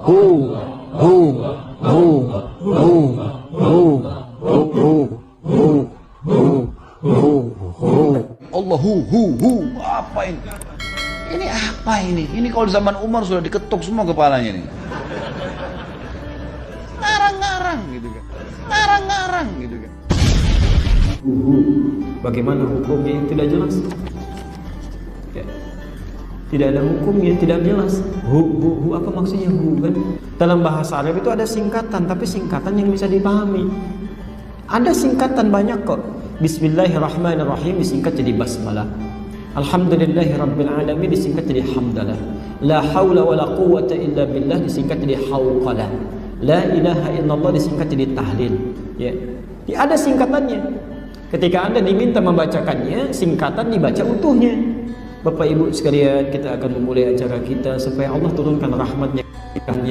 hu hu hu hu hu hu hu. Allah hu. Apa ini? Ini apa ini? Ini kalau zaman Umar sudah diketuk semua kepalanya nih. Ngarang-ngarang gitu kan. Ngarang-ngarang gitu kan. Bagaimana hukumnya yang tidak jelas? Ya. Tidak ada hukumnya yang tidak jelas. Hu apa maksudnya hu kan? Dalam bahasa Arab itu ada singkatan, tapi singkatan yang bisa dipahami. Ada singkatan banyak kok. Bismillahirrahmanirrahim disingkat jadi basmalah. Alhamdulillahirabbil alamin disingkat jadi hamdalah. La haula wala quwwata illa billah disingkat jadi hauqalah. La ilaha illallah disingkat jadi tahlil. Ya. Ada singkatannya. Ketika Anda diminta membacakannya, singkatan dibaca utuhnya. Bapak Ibu sekalian, kita akan memulai acara kita supaya Allah turunkan rahmatnya.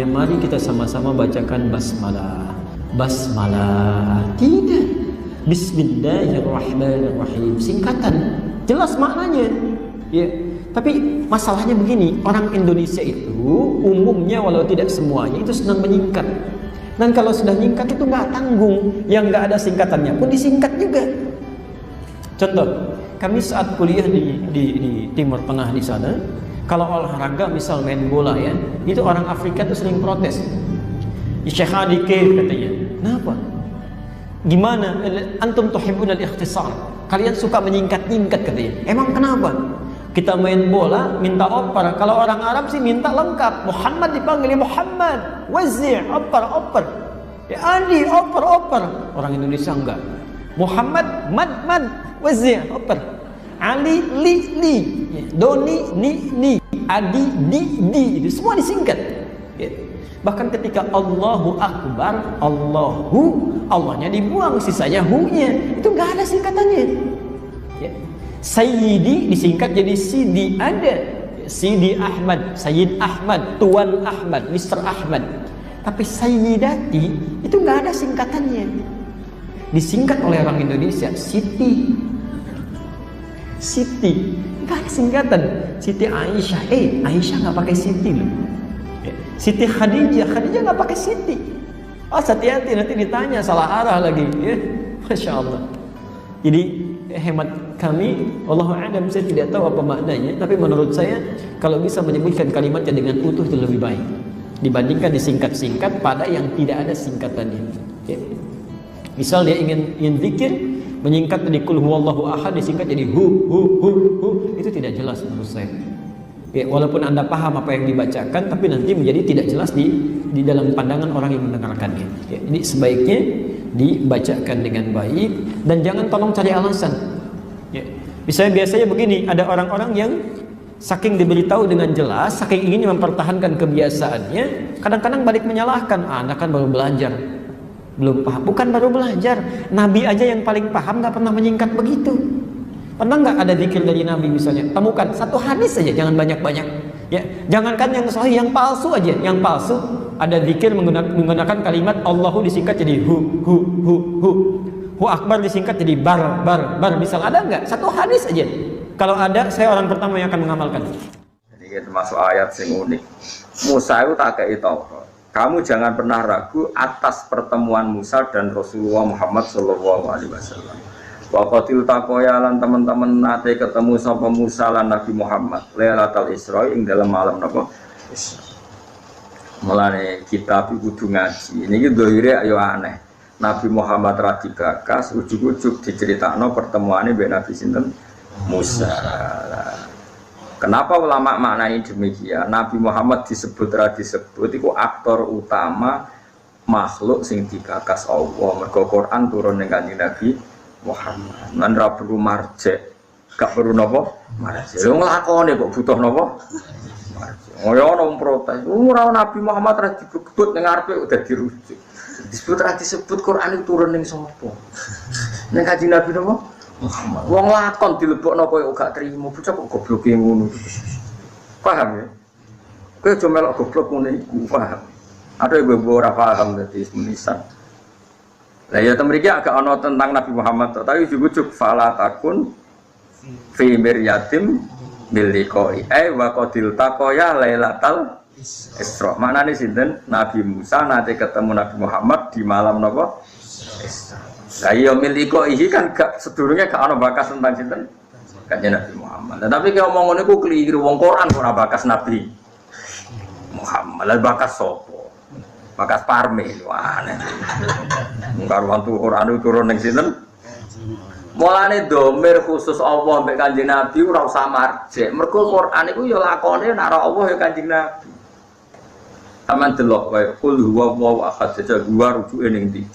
Mari kita sama-sama bacakan basmalah. Basmalah. Tidak. Bismillahirrahmanirrahim. Singkatan. Jelas maknanya. Ya. Tapi masalahnya begini, orang Indonesia itu umumnya walau tidak semuanya itu senang menyingkat. Dan kalau sudah nyingkat itu nggak tanggung, yang nggak ada singkatannya pun disingkat juga. Contoh, kami saat kuliah di Timur Tengah di sana, kalau olahraga misal main bola ya, itu orang Afrika itu sering protes. Syekh Adike katanya, kenapa? Gimana? Antum tuhibbunal ikhtisar. Kalian suka menyingkat-nyingkat katanya. Emang kenapa? Kita main bola minta oper. Kalau orang Arab sih minta lengkap. Muhammad dipanggil Muhammad. Wazir, oper. Ya Andi, oper. Orang Indonesia enggak. Muhammad, mad. Wazir, oper. Ali, li. Doni, ni. Adi, di. Itu semua disingkat. Ya. Bahkan ketika Allahu Akbar, Allahnya dibuang, sisanya hu-nya. Itu nggak ada singkatannya. Ya. Sayyidi disingkat jadi Sidi, ada. Sidi Ahmad, Sayyid Ahmad, Tuan Ahmad, Mr. Ahmad. Tapi Sayyidati itu nggak ada singkatannya. Disingkat oleh orang Indonesia Siti. Nggak ada singkatan. Siti Aisyah, Aisyah nggak pakai Siti loh. Siti Khadijah nggak pakai Siti. Oh, hati-hati nanti ditanya salah arah lagi. Ya, Masya Allah. Jadi hemat kami, Allahu a'lam, saya tidak tahu apa maknanya, tapi menurut saya kalau bisa menyebutkan kalimatnya dengan utuh itu lebih baik dibandingkan disingkat-singkat pada yang tidak ada singkatannya. Ya. Misal dia ingin zikir, menyingkat dari kul huwallahu ahad disingkat jadi hu, itu tidak jelas menurut saya. Ya, walaupun Anda paham apa yang dibacakan, tapi nanti menjadi tidak jelas di dalam pandangan orang yang mendengarkannya. Ya, jadi sebaiknya dibacakan dengan baik dan jangan tolong cari alasan. Ya. Biasanya begini, ada orang-orang yang saking diberitahu dengan jelas, saking ingin mempertahankan kebiasaannya, kadang-kadang balik menyalahkan. Anda kan baru belajar, belum paham. Bukan baru belajar, Nabi aja yang paling paham nggak pernah menyingkat begitu. Pernah nggak ada zikir dari Nabi misalnya? Temukan satu hadis saja, jangan banyak-banyak. Ya, jangankan yang sahih, yang palsu aja. Yang palsu ada zikir menggunakan kalimat Allahu disingkat jadi hu. Hu akbar disingkat jadi bar. Misal ada nggak? Satu hadis aja. Kalau ada, saya orang pertama yang akan mengamalkan. Jadi termasuk ayat yang unik. Musa itu tak kayak Taurat. Kamu jangan pernah ragu atas pertemuan Musa dan Rasulullah Muhammad SAW. Waqatil taqoya lan teman-teman nate ketemu sapa Musa lan Nabi Muhammad Lailatul Isra ing dalam malam napa Isra. Mulane kita kudu ngaji. Niki doire ayo aneh. Nabi Muhammad ra digagas, ujug-ujug diceritakno pertemuane mbek Nabi sinten Musa. Kenapa ulama maknai demikian? Nabi Muhammad disebut ra disebut iku aktor utama makhluk sing digagas Allah. Mergo Quran turun ning Kanjeng Nabi Muhammad, nan ra perlu marjek, gak perlu napa? Marjek. Wong lakone kok butuh napa? Marjek. Ngoyo ono protes. Ora Nabi Muhammad ra dibekut ning ngarepe udah dirujuk. Disebut ra disebut Quran itu turun ning sapa? Ning Kanjeng Nabi napa? Muhammad. Wong lakon dilebokno koyo gak trimo, bocah kok gobloke ngono. Paham ya? Kowe aja melok goblok ngene iku, paham? Ada ibu ora paham dadi menisan. Lah ya temriki agak ono tentang Nabi Muhammad, tapi jujuk fala takun fi miryatim bil liqai wa qadil taqoya lailatal Isra. Maknane sinten? Nabi Musa nate ketemu Nabi Muhammad di malam napa? Isra. Lah iya miliko iki kan gak sedurunge gak ana bakas tentang sinten? Kanjeng Nabi Muhammad. Nah, tapi kalau ngomong ngene ku keliru, wong Quran ora bakas Nabi Muhammad. Lah bakas sapa? Bakas Parme lho aneh. Mungkar wantu Quran itu turun ning sinten? Mulane domir khusus Allah mbek Kanjeng Nabi ora usah marjek. Mergo Quran iku ya lakone nek Allah ya Kanjeng Nabi. Aman delok wae qul huwallahu ahad saja gua rujuke ning ndi.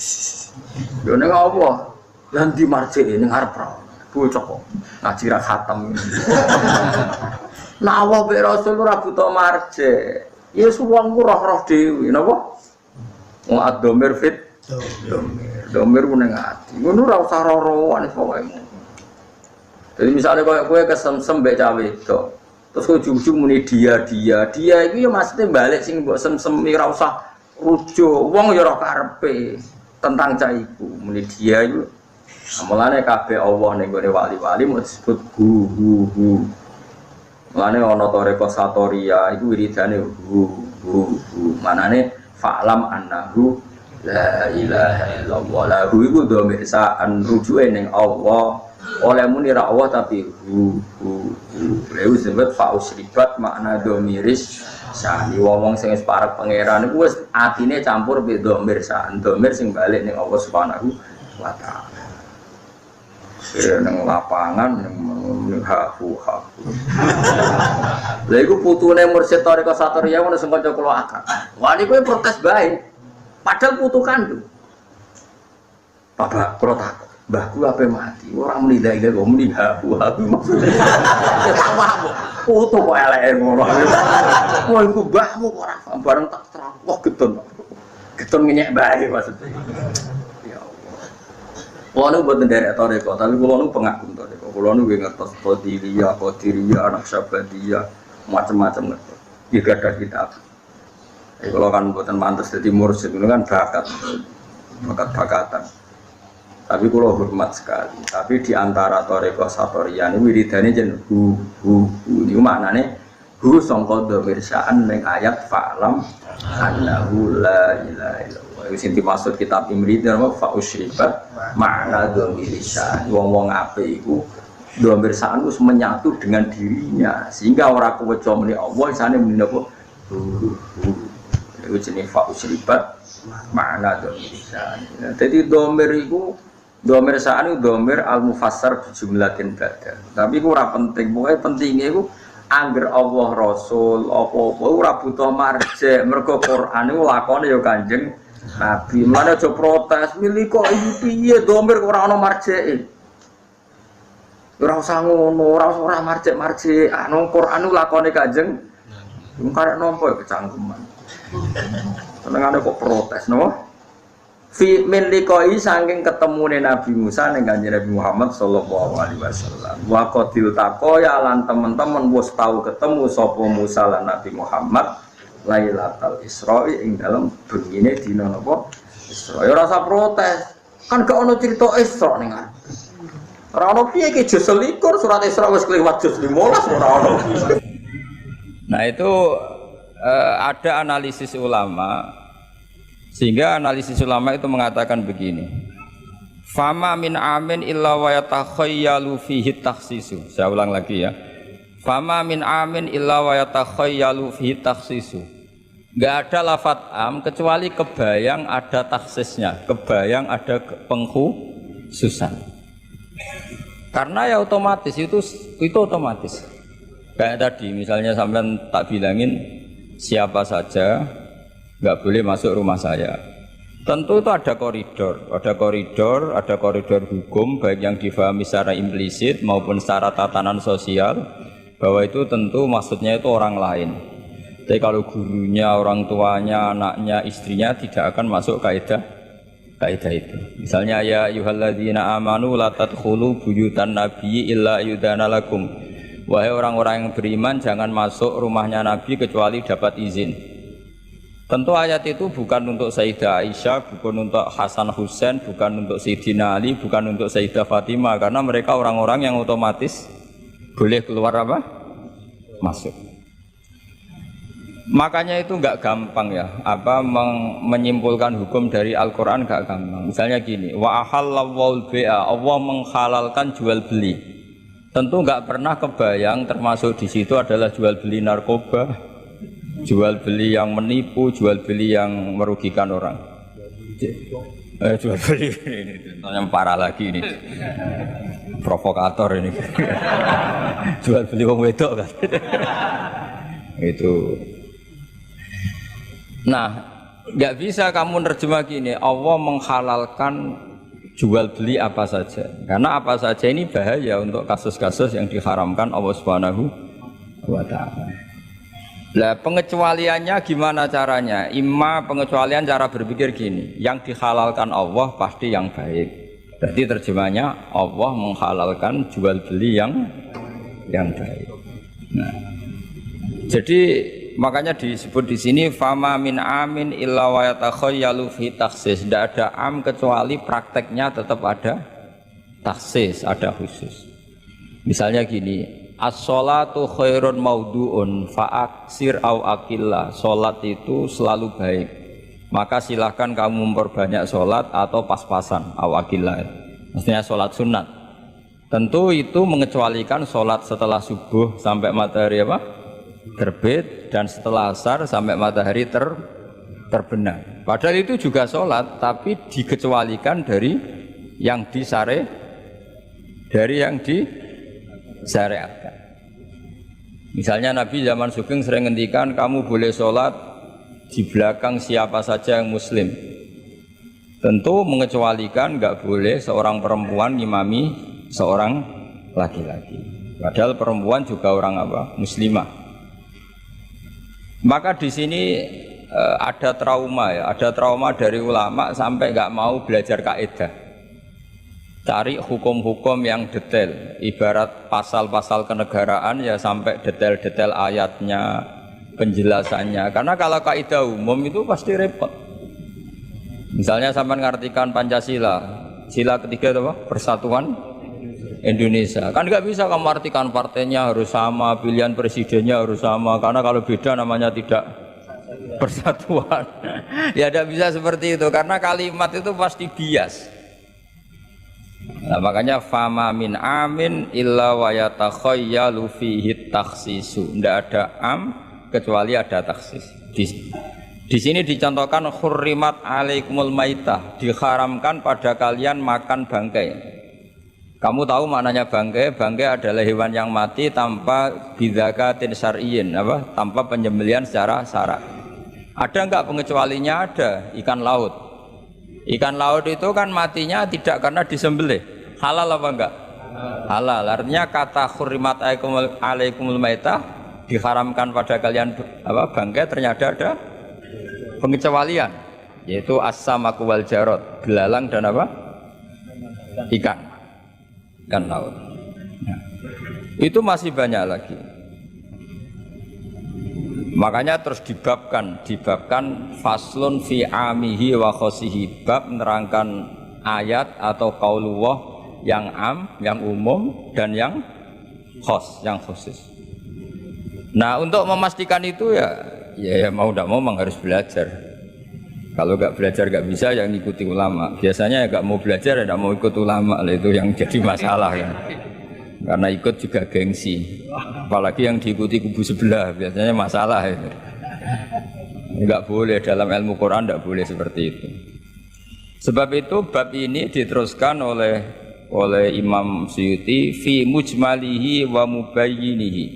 Yo ning Allah. Lan di marjek ning arep ra. Bocah kok ngaji ra khatam. Nah Allah mbek Rasul ora butuh marjek. Ya wong ku roh-roh dhewe napa? Wong ad-domir fit domir ning ati. Ngono ora usah roro-roan pokoke. Jadi misalnya kowe kesemsem mbek cawe itu. Terus ujug-ujug muni dia itu ya maksudnya balik sing mbok semsemi ora usah rujuk. Wong ya ora karepe tentang cah iku. Muni dia iku mulane kabeh Allah ning gone wali-wali mau disebut hu. Mulane ana toreko satoria iku wiridane hu. Manane fa'lam annahu la ilaha illallah. Lahu iku dhamir sa'an rujuke ning Allah. Oleh muni ra Allah tapi hu. Lha disebut fa'usribat makna dhamiris sa'an. Wong sing wis parek pangeran iku wis atine campur be dhamir sa'an. Dhamir sing balik ning Allah Subhanahu wa taala. Nang lapangan nang hafu. Lha iku putune mursyid Thariqah Satoriyah ngono sing kanca kula akad. Wah niku protes bae. Padahal putu kandung. Bapak kula takut, mbahku ape mati. Ora muni la ilaha illallah muni hafu maksudnya. Putu kok eleke ngono. Wah iku mbahmu kok ora bareng tak terang. Wah gedon. Gedon ngenyek bae maksudnya. Kalau nu buat nderek toreko, tapi kalau nu pengagum toreko, kalau nu ngertos Qadiriyah, anak Syabadiyah, macam-macam ngertos. Jika ada kitab, kalau kan buatan mantas jadi mursyid itu kan bakatan. Tapi kalau hormat sekali. Tapi di antara toreko Satoriyah ini wiridane jen hu. Ini maknanya hu sangka dhamir sya'an ning ayat fa'lam annahu la ilaha illallah. Sing dimaksud kitab Imri nama fa'usribat makna dhamir sya'an. Wong-wong apik iku dhamir sya'an wis menyatu dengan dirinya sehingga ora keweca muni Allah isane muni apa iku jenenge fa'usribat makna dhamir sya'an. Dadi dhamir iku dhamir sya'an iku dhamir al-mufassar bi jumlatin badal. Tapi iku ora penting, pokoke pentinge iku angger Allah Rasul apa-apa ora butuh marjek. Mergo Quran iku lakone ya Kanjeng Nabi. Mulane aja protes, milih kok iki piye dhamir ora ana marjeke. Ora usah ngono, ora marjek. Anu Quran lakone Kanjeng. Wong karek nampa kecangkeman. Senengane kok protes no? Fi min liqai saking ketemune Nabi Musa ning Kanjeng Nabi Muhammad sallallahu alaihi wasallam. Wa qatil taqaya lan teman-teman wis tau ketemu sapa Musa lan Nabi Muhammad Lailatul Isra'i ing dalem bengine dina napa? Isra. Ya ora usah protes. Kan gak ono cerita Isra ning arep. Ora ono piye iki juz 21 surat Isra wis kliwat juz 15 ora ono. Nah itu ada analisis ulama. Sehingga analisis ulama itu mengatakan begini. Fama min amin illa wa yatakhayyalu fihi takhsisu. Saya ulang lagi ya. Fama min amin illa wa yatakhayyalu fihi takhsisu. Enggak ada lafadz am kecuali kebayang ada takhsisnya, kebayang ada pengkhususan. Karena ya otomatis itu otomatis. Kayak tadi misalnya sampean tak bilangin siapa saja nggak boleh masuk rumah saya. Tentu itu ada koridor hukum baik yang difahami secara implisit maupun secara tatanan sosial bahwa itu tentu maksudnya itu orang lain. Tapi kalau gurunya, orang tuanya, anaknya, istrinya tidak akan masuk kaidah itu. Misalnya ya ayyuhalladzina amanu la tadkhulu buyutan nabiyyi illa yudana lakum. Wahai orang-orang yang beriman jangan masuk rumahnya Nabi kecuali dapat izin. Tentu ayat itu bukan untuk Sayyidah Aisyah, bukan untuk Hasan Husain, bukan untuk Sayyidina Ali, bukan untuk Sayyidah Fatimah, karena mereka orang-orang yang otomatis boleh keluar apa? Masuk. Makanya itu nggak gampang ya, menyimpulkan hukum dari Al-Quran nggak gampang. Misalnya gini, wa ahallallahu al-bai'a, Allah menghalalkan jual beli. Tentu nggak pernah kebayang termasuk di situ adalah jual beli narkoba, jual beli yang menipu, jual beli yang merugikan orang. Jual beli ini yang parah lagi ini, provokator ini. Jual beli wong wedok kan. Itu. Nah, nggak bisa kamu nerjemah gini, Allah menghalalkan jual beli apa saja. Karena apa saja ini bahaya untuk kasus-kasus yang diharamkan Allah Subhanahu wa ta'ala. Lah pengecualiannya gimana caranya? Pengecualian cara berpikir gini, yang dihalalkan Allah pasti yang baik. Berarti terjemahnya Allah menghalalkan jual beli yang baik. Nah, jadi makanya disebut di sini fama min amin illa wa yatakhayyalu fi takhsis. Tidak ada am kecuali prakteknya tetap ada takhsis, ada khusus. Misalnya gini, as-sholatu khairun maudu'un fa'aksir au akillah. Sholat itu selalu baik, maka silahkan kamu memperbanyak sholat atau pas-pasan au akillah. Maksudnya sholat sunat. Tentu itu mengecualikan sholat setelah subuh sampai matahari terbit dan setelah asar sampai matahari terbenam. Padahal itu juga sholat, tapi dikecualikan dari yang disyariatkan. Misalnya Nabi zaman Sugeng sering ngendikan kamu boleh sholat di belakang siapa saja yang muslim. Tentu mengecualikan nggak boleh seorang perempuan ngimami seorang laki-laki. Padahal perempuan juga orang muslimah. Maka di sini ada trauma ya, ada trauma dari ulama sampai nggak mau belajar kaidah, cari hukum-hukum yang detail, ibarat pasal-pasal kenegaraan ya sampai detail-detail ayatnya, penjelasannya. Karena kalau kaidah umum itu pasti repot. Misalnya sampai mengartikan Pancasila, sila ketiga itu apa? Persatuan Indonesia. Kan nggak bisa kamu artikan partainya harus sama, pilihan presidennya harus sama, karena kalau beda namanya tidak persatuan. Ya tidak bisa seperti itu, karena kalimat itu pasti bias. Nah, makanya fama min amin illa wa yatakhayyalu fihi takhsisu. Tidak ada am kecuali ada taksis. Di sini dicontohkan hurrimat alaikumul maitah, diharamkan pada kalian makan bangkai. Kamu tahu maknanya bangkai? Bangkai adalah hewan yang mati tanpa bidzakatin syar'iyyin, tanpa penyembelihan secara syarak. Ada enggak pengecualinya? Ada. Ikan laut. Ikan laut itu kan matinya tidak karena disembelih. Halal apa enggak? Halal. Artinya kata hurrimat alaikumul maitah, diharamkan pada kalian bangkai, ternyata ada pengecualian, yaitu as-samaku wal jarad, belalang dan ikan laut. Nah, itu masih banyak lagi. Makanya terus dibabkan faslun fi amihi wa khosihi, bab menerangkan ayat atau qaulullah yang am, yang umum dan yang khos, yang khusus. Nah, untuk memastikan itu ya mau tidak mau memang harus belajar. Kalau nggak belajar nggak bisa, yang ngikuti ulama. Biasanya ya nggak mau belajar, ya nggak mau ikut ulama, itu yang jadi masalah kan. Karena ikut juga gengsi. Apalagi yang diikuti kubu sebelah, biasanya masalah itu. Nggak boleh dalam ilmu Quran, nggak boleh seperti itu. Sebab itu bab ini diteruskan oleh Imam Suyuti fi mujmalihi wa mubayyinihi.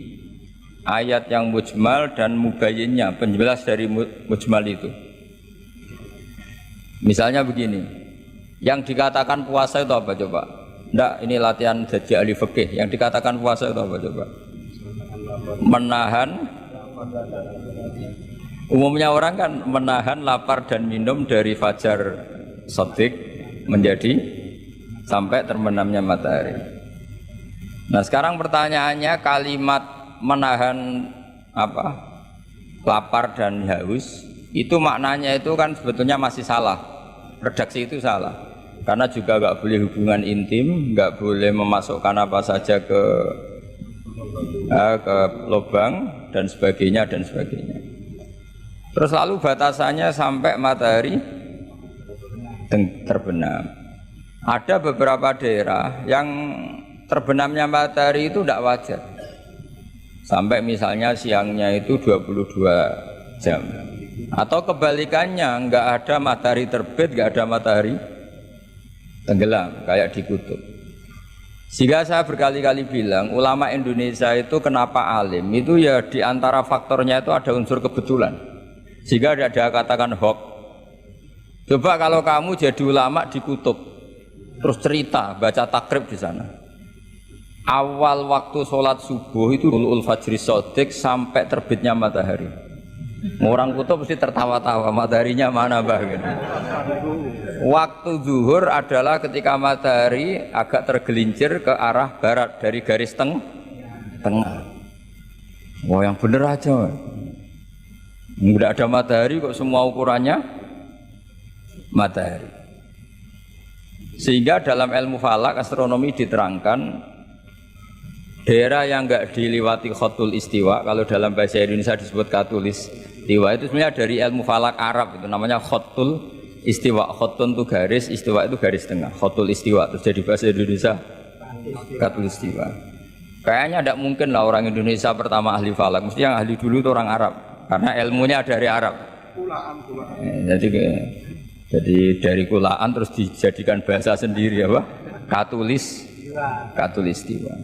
Ayat yang mujmal dan mubayyinnya, penjelas dari mujmal itu. Misalnya begini, yang dikatakan puasa itu apa coba? Nggak, ini latihan jadi ahli fikih. Yang dikatakan puasa itu apa coba? Menahan. Umumnya orang kan menahan lapar dan minum dari fajar shadiq menjadi sampai terbenamnya matahari. Nah sekarang pertanyaannya, kalimat menahan lapar dan haus itu maknanya itu kan sebetulnya masih salah. Redaksi itu salah, karena juga nggak boleh hubungan intim, nggak boleh memasukkan apa saja ke lubang dan sebagainya. Terus lalu batasannya sampai matahari terbenam. Ada beberapa daerah yang terbenamnya matahari itu tidak wajar. Sampai misalnya siangnya itu 22 jam. Atau kebalikannya, nggak ada matahari terbit, nggak ada matahari tenggelam, kayak di kutub. Sehingga saya berkali-kali bilang, ulama Indonesia itu kenapa alim? Itu ya diantara faktornya itu ada unsur kebetulan. Sehingga ada katakan hoax. Coba kalau kamu jadi ulama di kutub, terus cerita, baca takrib di sana. Awal waktu sholat subuh itu ulul fajri sodik sampai terbitnya matahari. Orang kutub mesti tertawa-tawa, mataharinya mana bah? Gitu. Waktu zuhur adalah ketika matahari agak tergelincir ke arah barat dari garis tengah. Wah, yang bener aja. Nggak ada matahari kok semua ukurannya matahari. Sehingga dalam ilmu falak astronomi diterangkan daerah yang nggak diliwati khotul istiwa, kalau dalam bahasa Indonesia disebut katul istiwa, itu sebenarnya dari ilmu falak Arab, itu namanya khotul istiwa. Khotun itu garis, istiwa itu garis tengah. Khotul istiwa terus jadi bahasa Indonesia katul istiwa. Kayaknya tidak mungkin lah orang Indonesia pertama ahli falak, mesti yang ahli dulu itu orang Arab, karena ilmunya dari Arab. Jadi dari kulaan terus dijadikan bahasa sendiri apa? Katulistiwa.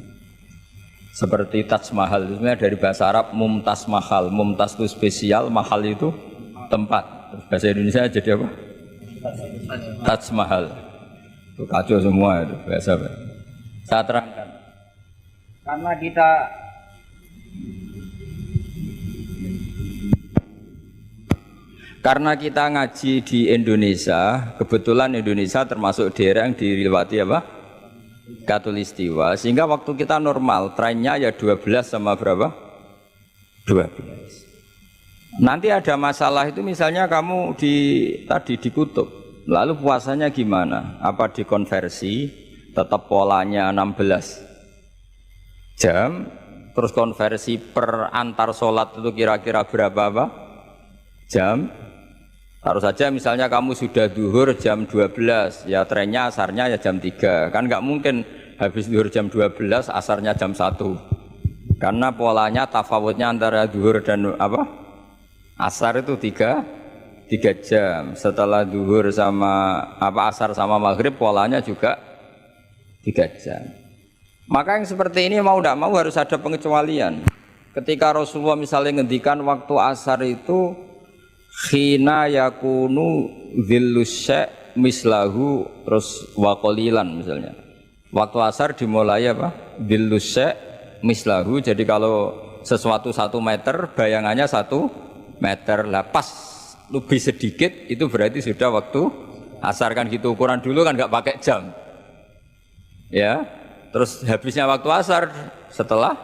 Seperti Taj Mahal itu sebenarnya dari bahasa Arab mumtaz mahal. Mumtaz itu spesial, mahal itu tempat. Terus bahasa Indonesia jadi apa? Taj Mahal. Itu kacau semua itu bahasa. Saya terangkan. Karena kita ngaji di Indonesia, kebetulan Indonesia termasuk daerah yang dilewati apa? Katulistiwa, sehingga waktu kita normal, trennya ya 12 sama berapa? 12. Nanti ada masalah itu misalnya kamu tadi di kutub, lalu puasanya gimana? Apa dikonversi, tetap polanya 16 jam, terus konversi per antar sholat itu kira-kira berapa jam? Taruh saja misalnya kamu sudah duhur jam 12, ya trennya asarnya ya jam 3. Kan nggak mungkin habis duhur jam 12, asarnya jam 1. Karena polanya tafawutnya antara duhur dan asar itu 3 jam. Setelah duhur sama asar sama maghrib polanya juga 3 jam. Maka yang seperti ini mau tidak mau harus ada pengecualian. Ketika Rasulullah misalnya ngendikan waktu asar itu khina yakunu dhillusya mislahu terus waqalilan misalnya. Waktu asar dimulai apa? Dhillusya mislahu. Jadi kalau sesuatu 1 meter bayangannya 1 meter lah, pas lebih sedikit itu berarti sudah waktu asar. Kan gitu ukuran dulu kan nggak pakai jam. Ya. Terus habisnya waktu asar setelah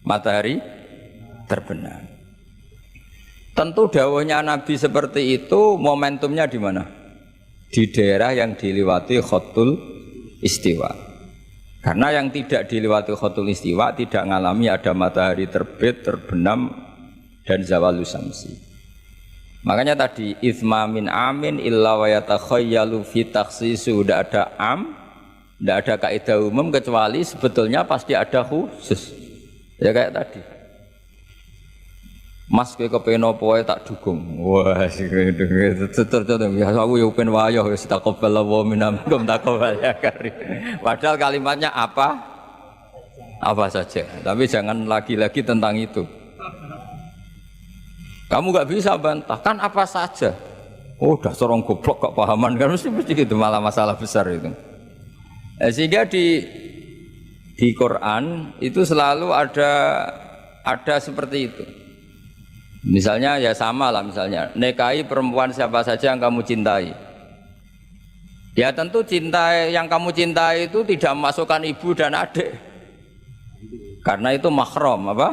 matahari terbenam. Tentu dawuhnya Nabi seperti itu momentumnya di mana? Di daerah yang dilewati khotul istiwa. Karena yang tidak dilewati khotul istiwa tidak ngalami ada matahari terbit, terbenam dan zawalus samsi. Makanya tadi itsma min amin illa wa yatakhayyalu fi takhsisu, tidak ada am, tidak ada kaidah umum kecuali sebetulnya pasti ada khusus. Ya kayak tadi. Mas kowe kepen opo wae tak dukung. Wah, terus ya aku yo pengen wayo wis taqabbal wa minkum taqabbal ya karim. Padahal kalimatnya apa saja. Tapi jangan lagi-lagi tentang itu. Kamu nggak bisa bantah kan apa saja. Oh, dasar orang goblok kok pahaman kan mesti gitu, malah masalah besar itu. Sehingga di Quran itu selalu ada seperti itu. Misalnya ya sama lah, misalnya nikahi perempuan siapa saja yang kamu cintai. Ya tentu cinta yang kamu cintai itu tidak memasukkan ibu dan adik, karena itu mahram apa?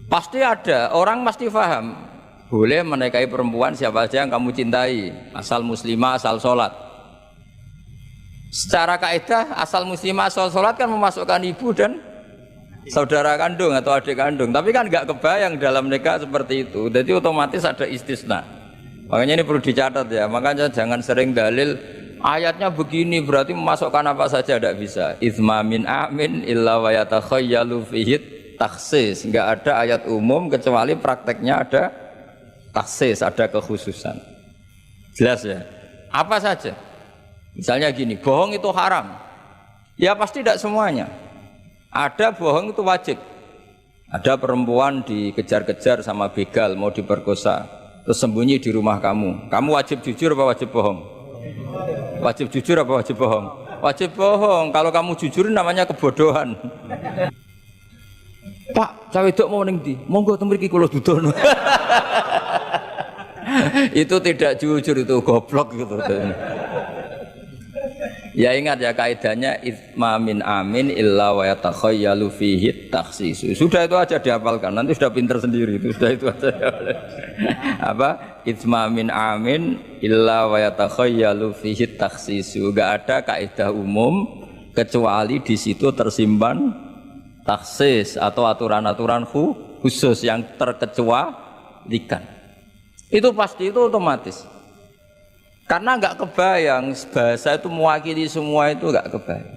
Pasti ada orang pasti paham boleh menikahi perempuan siapa saja yang kamu cintai, asal muslimah, asal sholat. Secara kaidah asal muslimah asal sholat kan memasukkan ibu dan saudara kandung atau adik kandung, tapi kan nggak kebayang dalam nikah seperti itu, jadi otomatis ada istisna. Makanya ini perlu dicatat ya, makanya jangan sering dalil ayatnya begini berarti memasukkan apa saja, tidak bisa. Itsma min amin illa wa yatakhayyalu fihi takhsis, nggak ada ayat umum kecuali prakteknya ada takhsis, ada kekhususan. Jelas ya? Apa saja? Misalnya gini, bohong itu haram, ya pasti tidak semuanya. Ada bohong itu wajib. Ada perempuan dikejar-kejar sama begal mau diperkosa, terus sembunyi di rumah kamu. Kamu wajib jujur apa wajib bohong? Wajib jujur apa wajib bohong? Wajib bohong. Kalau kamu jujur namanya kebodohan. Pak, cawe dok mau ning ndi? Monggo teng mriki kula dudono. Itu tidak jujur, itu goblok gitu. Ya ingat ya kaidahnya itsma min amin illa wa yatakhayyalu fihi takhsis. Sudah itu aja dihafalkan, nanti sudah pinter sendiri itu, sudah itu aja. Apa? Itsma min amin illa wa yatakhayyalu fihi takhsis. Enggak ada kaidah umum kecuali di situ tersimpan takhsis atau aturan-aturan khusus yang terkecualikan. Itu pasti, itu otomatis. Karena nggak kebayang bahasa itu mewakili semua, itu nggak kebayang.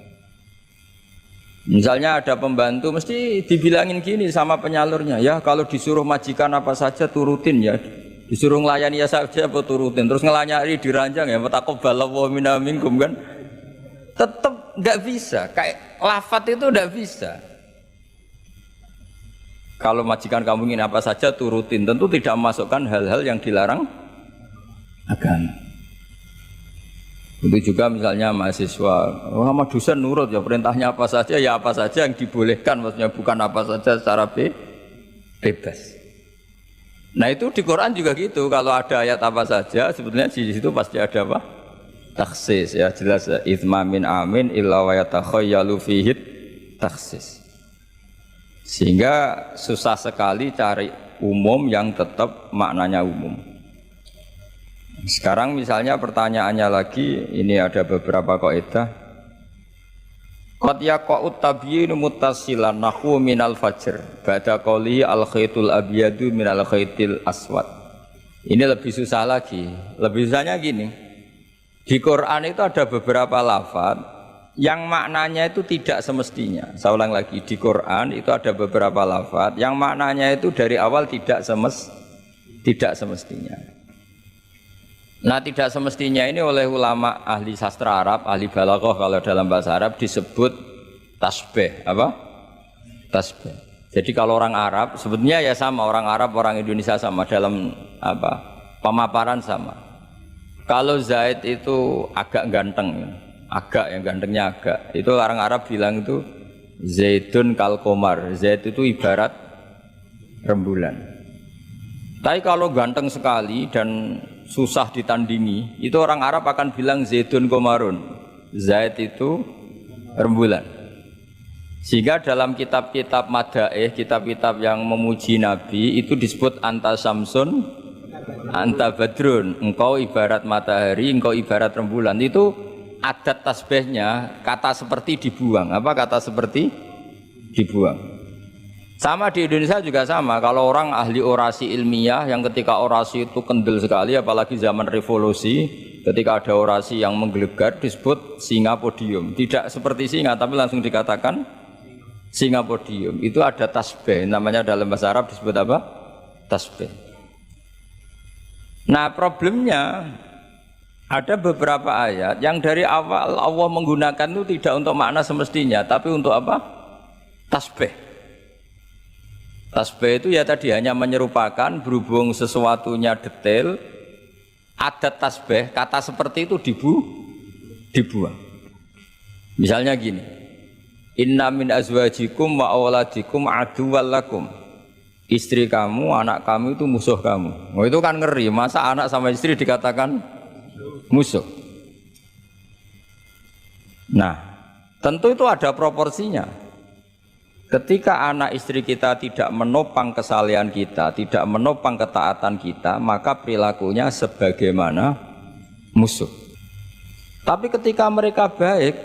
Misalnya ada pembantu mesti dibilangin gini sama penyalurnya, ya kalau disuruh majikan apa saja turutin ya, disuruh ngelayani ya saja apa turutin, terus ngelanyari diranjang ya taqabbalallahu minna minkum kan, tetap nggak bisa. Kayak lafadz itu nggak bisa. Kalau majikan kamu ingin apa saja turutin, tentu tidak memasukkan hal-hal yang dilarang agama. Itu juga misalnya mahasiswa, sama dosen nurut ya perintahnya apa saja ya apa saja yang dibolehkan, maksudnya bukan apa saja secara bebas. Nah itu di Quran juga gitu, kalau ada ayat apa saja sebetulnya di situ pasti ada apa? Takhsis ya, jelas ya. Itsma min amin illa wa yatakhayyalu fihi takhsis. Sehingga susah sekali cari umum yang tetap maknanya umum. Sekarang misalnya pertanyaannya lagi, ini ada beberapa kaidah. Qad yaqa'ut tabyinu muttasilan nahwu minal fajr ba'da qawli al khaitul abyadu minal khaitil aswad. Ini lebih susah lagi. Lebih susahnya gini. Di Quran itu ada beberapa lafaz yang maknanya itu tidak semestinya. Saya ulang lagi, di Quran itu ada beberapa lafaz yang maknanya itu dari awal tidak semestinya. Nah tidak semestinya ini oleh ulama ahli sastra Arab, ahli balaghah kalau dalam bahasa Arab disebut tasbih. Apa? Tasbih. Jadi kalau orang Arab sebetulnya ya sama, orang Arab, orang Indonesia sama dalam apa? Pemaparan sama. Kalau Zaid itu agak ganteng, agak yang gantengnya agak. Itu orang Arab bilang itu Zaidun kal qamar. Zaid itu ibarat rembulan. Tapi kalau ganteng sekali dan susah ditandingi, itu orang Arab akan bilang Zaidun qamarun. Zaid itu rembulan. Sehingga dalam kitab-kitab madaih, kitab-kitab yang memuji Nabi itu disebut anta samsun, anta badrun. Engkau ibarat matahari, engkau ibarat rembulan. Itu adat tasbihnya kata seperti dibuang. Apa kata seperti dibuang? Sama di Indonesia juga sama. Kalau orang ahli orasi ilmiah yang ketika orasi itu kendel sekali, apalagi zaman revolusi, ketika ada orasi yang menggelegar disebut singa podium. Tidak seperti singa tapi langsung dikatakan singa podium. Itu ada tasbih, namanya dalam bahasa Arab disebut apa? Tasbih. Nah problemnya ada beberapa ayat yang dari awal Allah menggunakan itu tidak untuk makna semestinya, tapi untuk apa? Tasbih. Tasbih itu ya tadi hanya menyerupakan, berhubung sesuatunya detail. Adat tasbih, kata seperti itu dibuang. Misalnya gini, inna min azwajikum wa awladikum aduwwal lakum. Istri kamu, anak kamu itu musuh kamu. Oh, itu kan ngeri, masa anak sama istri dikatakan musuh. Nah, tentu itu ada proporsinya. Ketika anak istri kita tidak menopang kesalehan kita, tidak menopang ketaatan kita, maka perilakunya sebagaimana musuh. Tapi ketika mereka baik,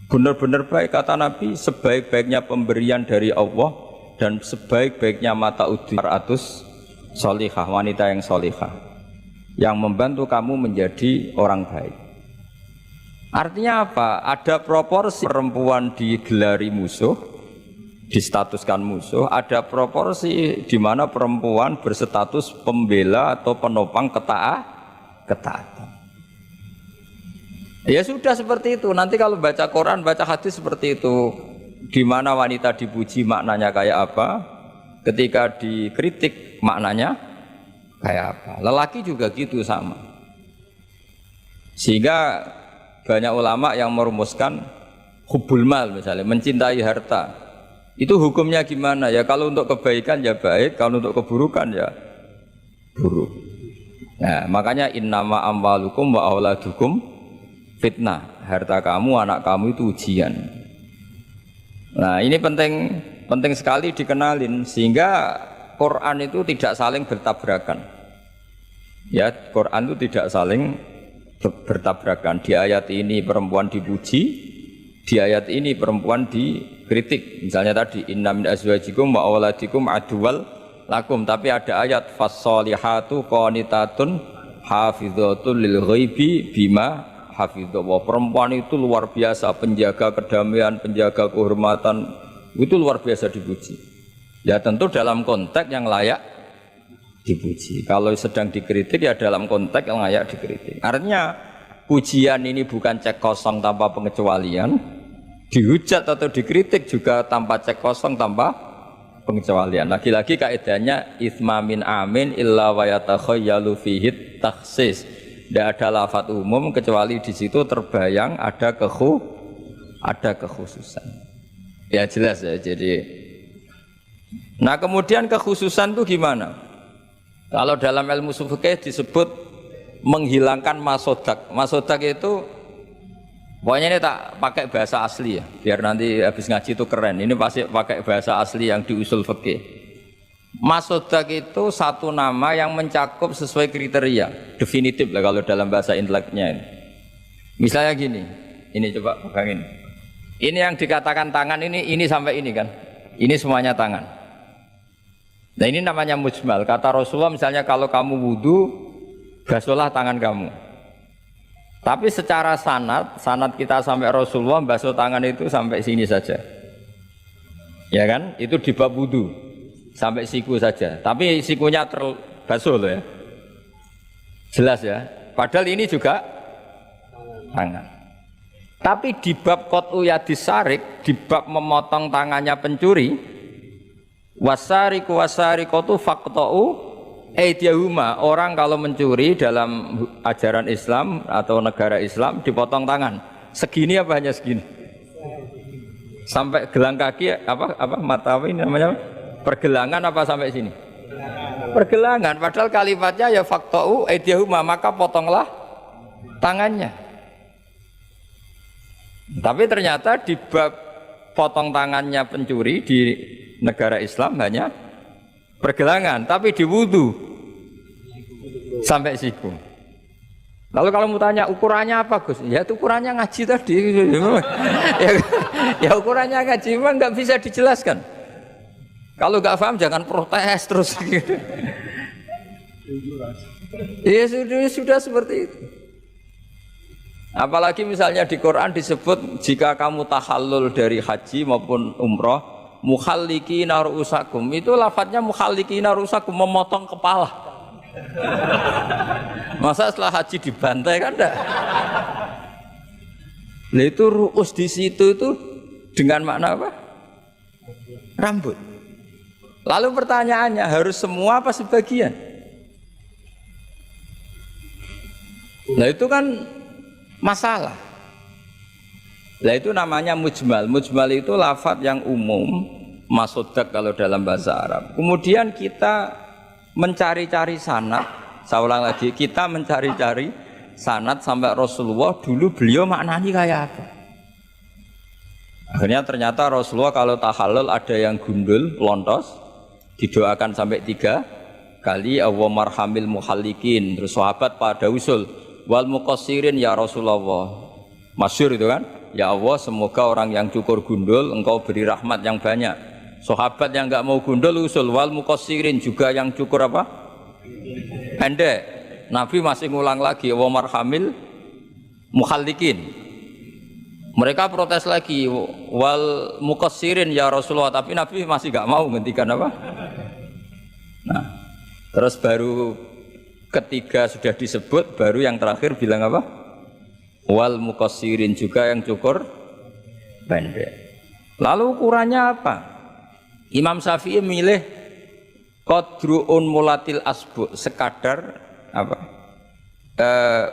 Benar-benar baik kata Nabi, sebaik-baiknya pemberian dari Allah dan sebaik-baiknya mata uji 100 solihah, wanita yang solihah yang membantu kamu menjadi orang baik. Artinya apa? Ada proporsi perempuan digelari musuh, distatuskan musuh, ada proporsi di mana perempuan berstatus pembela atau penopang ketaatan. Ya sudah seperti itu. Nanti kalau baca Quran, baca hadis seperti itu. Di mana wanita dipuji maknanya kayak apa, ketika dikritik maknanya kayak apa. Lelaki juga gitu sama. Sehingga banyak ulama yang merumuskan hubbul mal misalnya, mencintai harta. Itu hukumnya gimana? Ya kalau untuk kebaikan ya baik, kalau untuk keburukan ya buruk. Nah, makanya innama amwalukum wa auladukum fitnah. Harta kamu, anak kamu itu ujian. Nah, ini penting sekali dikenalin sehingga Quran itu tidak saling bertabrakan. Ya, Quran itu tidak saling bertabrakan. Di ayat ini perempuan dipuji, di ayat ini perempuan dikritik. Misalnya tadi inna min azwajikum wa auladikum aduwal lakum, tapi ada ayat fassolihatu qanitatun hafizatun lil ghaibi bima hafizallah. Perempuan itu luar biasa, penjaga kedamaian, penjaga kehormatan, itu luar biasa dipuji. Ya tentu dalam konteks yang layak dipuji. Kalau sedang dikritik ya dalam konteks yang layak dikritik. Artinya pujian ini bukan cek kosong tanpa pengecualian, dihujat atau dikritik juga tanpa cek kosong tanpa pengecualian. Lagi-lagi kaidahnya itsma min amin illa wa yatakhayyalu fihi takhsis. Tidak ada lafadz umum kecuali di situ terbayang ada kekhususan. Ya jelas ya. Jadi, nah kemudian kekhususan itu gimana? Kalau dalam ilmu fikih disebut menghilangkan masodak. Masodak itu pokoknya ini tak pakai bahasa asli ya, biar nanti habis ngaji itu keren. Ini pasti pakai bahasa asli yang di usul fikih. Masodak itu satu nama yang mencakup sesuai kriteria definitif lah kalau dalam bahasa inteleknya ini. Misalnya gini, ini coba pegangin. Ini yang dikatakan tangan ini sampai ini kan, ini semuanya tangan. Nah ini namanya mujmal. Kata Rasulullah misalnya kalau kamu wudu, basuhlah tangan kamu. Tapi secara sanad kita sampai Rasulullah basuh tangan itu sampai sini saja. Ya kan? Itu di bab wudu. Sampai siku saja, tapi sikunya terbasuh loh ya, jelas ya. Padahal ini juga tangan. Tapi di bab qat'u yadis sarik, di bab memotong tangannya pencuri, wasariku wasariqatu faqta'u aydiyahuma. Orang kalau mencuri dalam ajaran Islam atau negara Islam dipotong tangan. Segini apa hanya segini? Sampai gelang kaki apa mata ini namanya? Pergelangan apa sampai sini? Pergelangan. Padahal kalimatnya ya faqta'u aydiyahuma, maka potonglah tangannya. Tapi ternyata di bab potong tangannya pencuri di negara Islam hanya pergelangan, tapi di wudu sampai siku. Lalu kalau mau tanya ukurannya apa Gus? Ya itu ukurannya ngaji tadi. ya ukurannya ngaji memang nggak bisa dijelaskan. Kalau nggak paham jangan protes terus gitu. Ya sudah seperti itu. Apalagi misalnya di Quran disebut jika kamu tahallul dari haji maupun umroh, mukhallikina ru'usakum, itu lafadznya mukhallikina ru'usakum, memotong kepala. Masa setelah haji dibantai kan enggak? Nah itu ru'us di situ itu dengan makna apa? Rambut. Lalu pertanyaannya harus semua apa sebagian? Nah itu kan masalah. Nah itu namanya mujmal. Mujmal itu lafadz yang umum, masodak kalau dalam bahasa Arab. Kemudian kita mencari-cari sanad. Saya ulang lagi, kita mencari-cari sanad sampai Rasulullah dulu beliau maknanya kayak apa. Akhirnya ternyata Rasulullah kalau tahallul ada yang gundul, lontos, didoakan sampai 3 kali, Allahumma marhamil muhallikin. Terus sahabat pada usul wal muqassirin ya Rasulullah, masyhur itu kan. Ya Allah, semoga orang yang cukur gundul engkau beri rahmat yang banyak. Sahabat yang enggak mau gundul usul wal muqassirin, juga yang cukur apa? Pendek. Nabi masih ngulang lagi wa marhamil mukhallikin. Mereka protes lagi wal muqassirin ya Rasulullah, tapi Nabi masih enggak mau ngendikan apa? Nah, terus baru ketiga sudah disebut, baru yang terakhir bilang apa? Wal muqassirin, juga yang cukur pendek. Lalu ukurannya apa? Imam Syafi'i milih qadruun mulatil asbu, sekadar apa?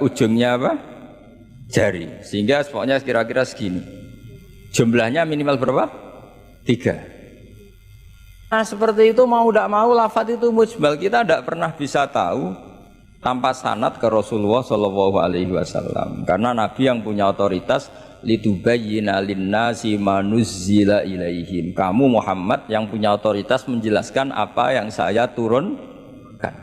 Ujungnya apa? Jari. Sehingga pokoknya kira-kira segini. Jumlahnya minimal berapa? 3. Nah seperti itu mau tidak mau lafadz itu mujmal, kita tidak pernah bisa tahu tanpa sanad ke Rasulullah Shallallahu Alaihi Wasallam, karena Nabi yang punya otoritas litubayyina linnasi ma nuzzila ilaihim. Kamu Muhammad yang punya otoritas menjelaskan apa yang saya turunkan.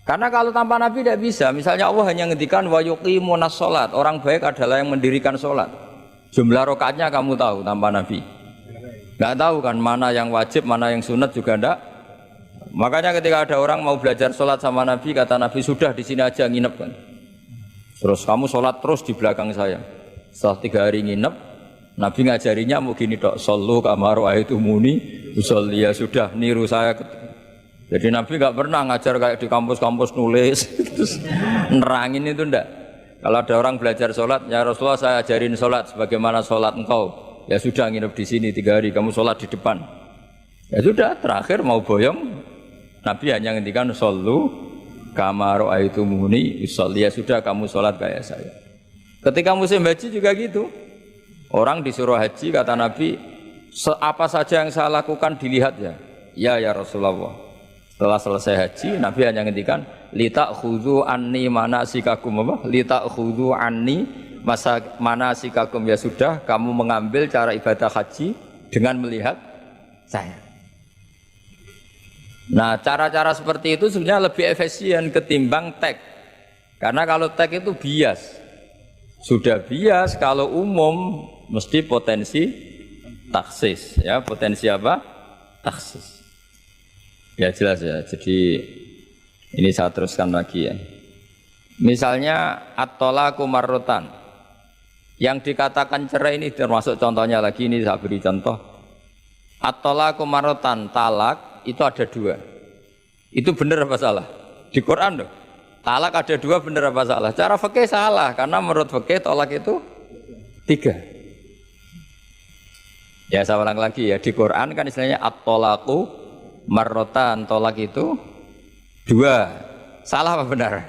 Karena kalau tanpa Nabi tidak bisa. Misalnya Allah hanya ngendikan wa yuqimunas sholat, orang baik adalah yang mendirikan sholat. Jumlah rakaatnya kamu tahu tanpa Nabi. Nggak tahu kan mana yang wajib, mana yang sunat juga enggak. Makanya ketika ada orang mau belajar sholat sama Nabi, kata Nabi sudah di sini aja nginep kan. Terus kamu sholat terus di belakang saya. Setelah 3 hari nginep, Nabi ngajarinya mau gini dok, sallu kama ra'aitumuni usolli, ya sudah niru saya. Jadi Nabi nggak pernah ngajar kayak di kampus-kampus nulis, terus nerangin itu enggak. Kalau ada orang belajar sholat, ya Rasulullah saya ajarin sholat sebagaimana sholat engkau. Ya sudah nginep di sini 3 hari, kamu sholat di depan. Ya sudah, terakhir mau boyong, Nabi hanya ngendikan sallu kama ra'aitumuni usolli, ya sudah kamu sholat kayak saya. Ketika musim haji juga gitu. Orang disuruh haji, kata Nabi, apa saja yang saya lakukan dilihat ya. Ya Rasulullah. Setelah selesai haji, Nabi hanya ngendikan litakhudhu anni manasikakum apa? Litakhudhu anni manasikakum, ya sudah kamu mengambil cara ibadah haji dengan melihat saya. Nah, cara-cara seperti itu sebenarnya lebih efisien ketimbang tag. Karena kalau tag itu bias. Sudah bias, kalau umum mesti potensi taksis, ya, potensi apa? Taksis. Ya jelas ya. Jadi ini saya teruskan lagi ya. Misalnya at-talaqu marratan. Yang dikatakan cerai ini termasuk contohnya lagi, ini saya beri contoh. At-talaqu marratan, talak itu ada 2. Itu benar apa salah? Di Quran loh. Talak ada 2, benar apa salah? Cara fikih salah, karena menurut fikih talak itu 3. Ya saya ulang lagi ya, di Quran kan istilahnya at-talaqu marratan, talak itu 2. Salah apa benar?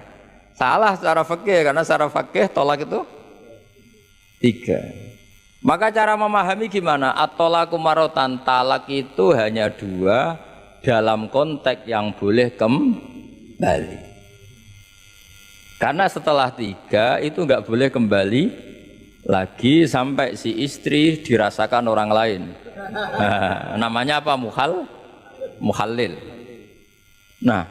Salah secara fikih, karena secara fikih talak itu 3. Maka cara memahami gimana? At-talaqu marratan, talak itu hanya 2 dalam konteks yang boleh kembali. Karena setelah 3 itu nggak boleh kembali lagi sampai si istri dirasakan orang lain. Nah, namanya apa? Muhallil. Nah,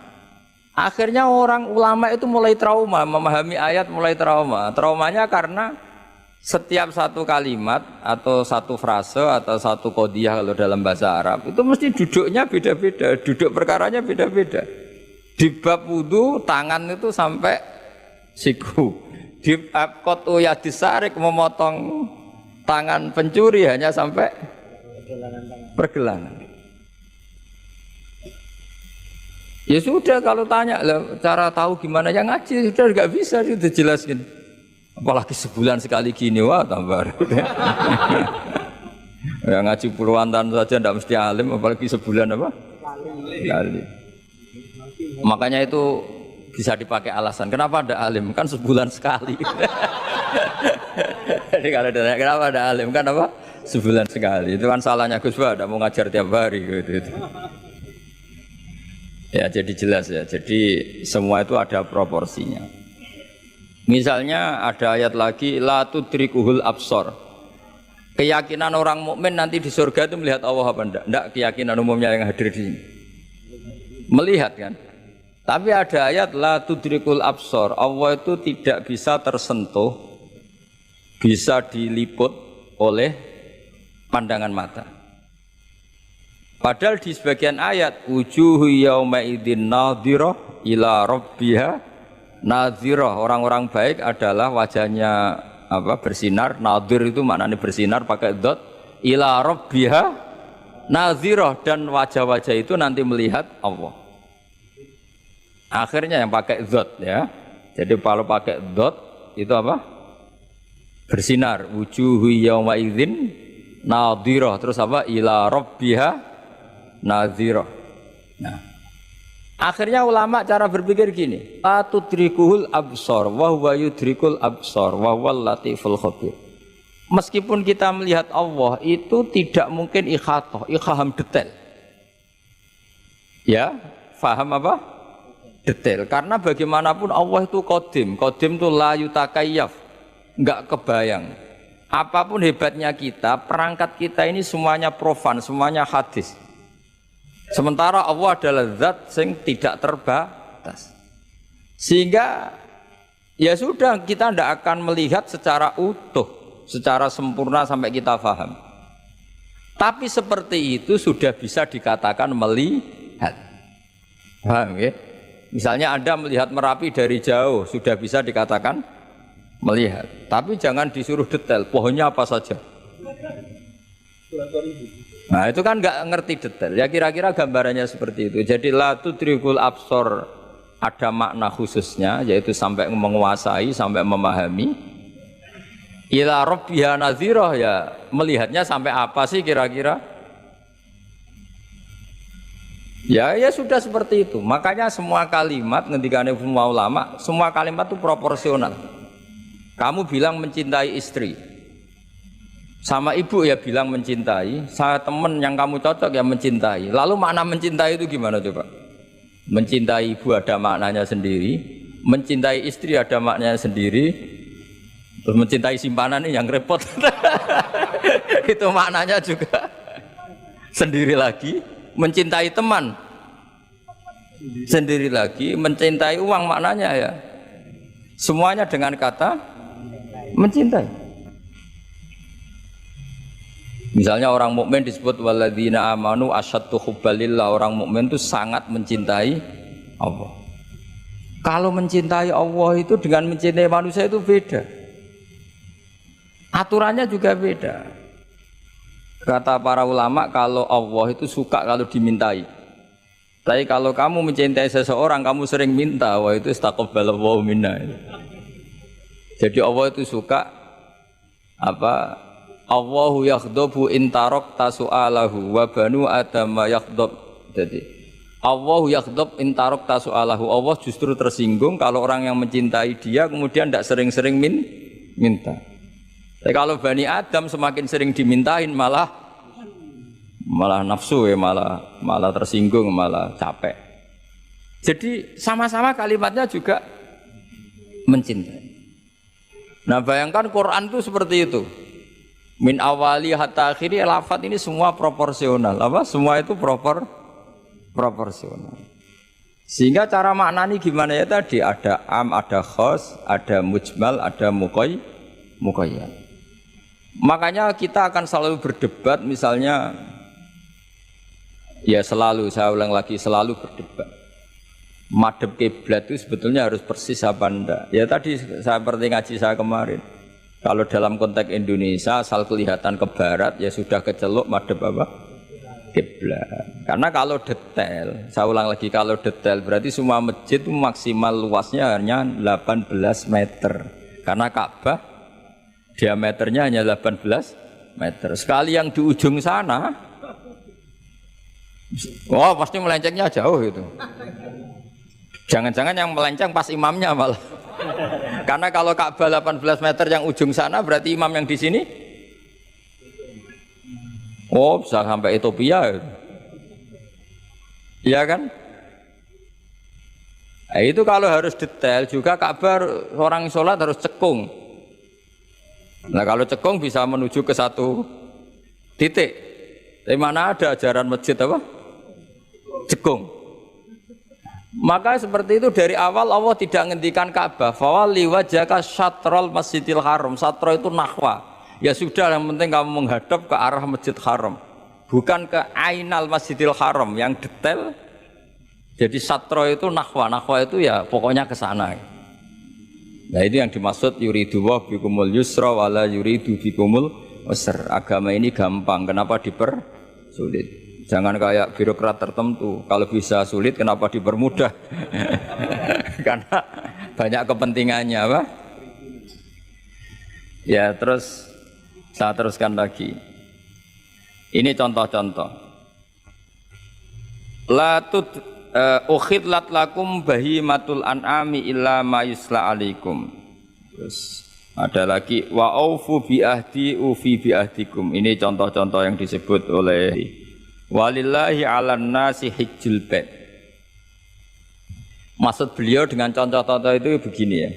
akhirnya orang ulama itu mulai trauma, memahami ayat mulai trauma. Traumanya karena setiap satu kalimat atau satu frase atau satu qodiyah kalau dalam bahasa Arab itu mesti duduknya beda-beda, duduk perkaranya beda-beda. Di bab wudu tangan itu sampai siku, di bab qat'u yadis sarik memotong tangan pencuri hanya sampai pergelangan. Ya sudah, kalau tanya lah, cara tahu gimana yang ngaji sudah nggak bisa itu jelaskan. Apalagi sebulan sekali gini, wah tambah. Ya ngaji puluhan tahun saja tidak mesti alim, apalagi sebulan apa? Kali. Makanya itu bisa dipakai alasan. Kenapa ada alim? Kan sebulan sekali. Jadi kalau ditanya kenapa ada alim, kan apa? Sebulan sekali. Itu kan salahnya Gus Ba, tidak mau ngajar tiap hari gitu. Ya jadi jelas ya. Jadi semua itu ada proporsinya. Misalnya ada ayat lagi la tudrikuhul absor. Keyakinan orang mukmin nanti di surga itu melihat Allah apa enggak? Enggak, keyakinan umumnya yang hadir di sini. Melihat kan? Tapi ada ayat la tudrikul absor. Allah itu tidak bisa tersentuh, bisa diliput oleh pandangan mata. Padahal di sebagian ayat wujuhu yauma idzin nadhirah ila rabbiha nadhirah, orang-orang baik adalah wajahnya bersinar, nadhir itu maknanya bersinar pakai dot, ila rabbiha nadhirah, dan wajah-wajah itu nanti melihat Allah. Akhirnya yang pakai dot ya. Jadi kalau pakai dot itu bersinar, wujuhu yauma idzin nadhirah, terus ila rabbiha nadhirah. Nah, akhirnya ulama cara berpikir gini, la tudrikuhul absar wa huwa yudrikul absar wa huwal latiful khabir. Meskipun kita melihat Allah itu tidak mungkin ikhaham detail. Ya, faham detail, karena bagaimanapun Allah itu qadim itu la yutakayyaf, enggak kebayang. Apapun hebatnya kita, perangkat kita ini semuanya profan, semuanya hadis. Sementara Allah adalah zat yang tidak terbatas. Sehingga ya sudah, kita tidak akan melihat secara utuh, secara sempurna sampai kita paham. Tapi seperti itu sudah bisa dikatakan melihat. Paham ya? Misalnya Anda melihat Merapi dari jauh, sudah bisa dikatakan melihat. Tapi jangan disuruh detail, pohonnya apa saja. Nah itu kan nggak ngerti detail. Ya kira-kira gambarannya seperti itu. Jadi la tudrikul absar ada makna khususnya, yaitu sampai menguasai, sampai memahami. Ila rabbiha nadhirah, ya melihatnya sampai apa sih kira-kira? Ya sudah seperti itu. Makanya semua kalimat ngendikane semua ulama, semua kalimat itu proporsional. Kamu bilang mencintai istri, sama ibu ya bilang mencintai, saya teman yang kamu cocok ya mencintai. Lalu makna mencintai itu gimana coba? Mencintai ibu ada maknanya sendiri, mencintai istri ada maknanya sendiri, terus mencintai simpanan ini yang repot. Itu maknanya juga sendiri lagi. Mencintai teman sendiri lagi, mencintai uang maknanya ya semuanya dengan kata mencintai. Misalnya orang mukmin disebut walladzina amanu asyaddu hubbalillah, orang mukmin itu sangat mencintai Allah. Kalau mencintai Allah itu dengan mencintai manusia itu beda, aturannya juga beda. Kata para ulama, kalau Allah itu suka kalau dimintai. Tapi kalau kamu mencintai seseorang, kamu sering minta, wah itu istaqabbalallahu minna. Jadi Allah itu suka Allahu yaghdabu in tarakta su'alahu wa banu adama yaghdab. Jadi Allahu yaghdab in tarakta su'alahu. Allah justru tersinggung kalau orang yang mencintai dia kemudian tidak sering-sering minta. Tapi kalau Bani Adam semakin sering dimintain malah nafsu ya, malah tersinggung, malah capek. Jadi sama-sama kalimatnya juga mencintai. Nah bayangkan Quran itu seperti itu. Min awali hatta akhiri, lafaz ini semua proporsional. Semua itu proporsional. Sehingga cara maknani gimana ya tadi, ada am, ada khos, ada mujmal, ada muqayyad. Makanya kita akan selalu berdebat, misalnya ya saya ulang lagi, selalu berdebat. Madhab kiblat itu sebetulnya harus persis apa enggak? Ya tadi seperti ngaji saya kemarin. Kalau dalam konteks Indonesia asal kelihatan ke barat ya sudah keceluk madhab kiblat. Karena kalau detail, saya ulang lagi, kalau detail berarti semua masjid itu maksimal luasnya hanya 18 meter. Karena Ka'bah diameternya hanya 18 meter. Sekali yang di ujung sana, wah pasti melencengnya jauh itu. Jangan-jangan yang melenceng pas imamnya malah. Karena kalau Ka'bah 18 meter yang ujung sana, berarti imam yang di sini, bisa sampai Ethiopia. Iya kan? Nah, itu kalau harus detail juga Ka'bah orang sholat harus cekung. Nah kalau cekung bisa menuju ke satu titik. Tapi mana ada ajaran masjid cekung. Maka seperti itu dari awal Allah tidak menghentikan Ka'bah. Fawalli wajhaka syatrul masjidil haram. Satro itu nahwa. Ya sudah, yang penting kamu menghadap ke arah Masjid Haram, bukan ke Ainal Masjidil Haram yang detail. Jadi satro itu nahwa itu ya pokoknya ke sana. Nah itu yang dimaksud yuridu wa bikumul yusra wala yuridu bikumul usra. Agama ini gampang, kenapa dipersulit? Jangan kayak birokrat tertentu, kalau bisa sulit kenapa dipermudah? Karena banyak kepentingannya, apa? Ya terus saya teruskan lagi. Ini contoh-contoh. Ukhidlat lakum bahimatul an'ami illa ma yusla alaikum. Terus ada lagi wa aufu bi ahdi ufi bi ahdikum. Ini contoh-contoh yang disebut oleh walillahi 'alan nasi hijjul bait. Maksud beliau dengan contoh-contoh itu begini ya.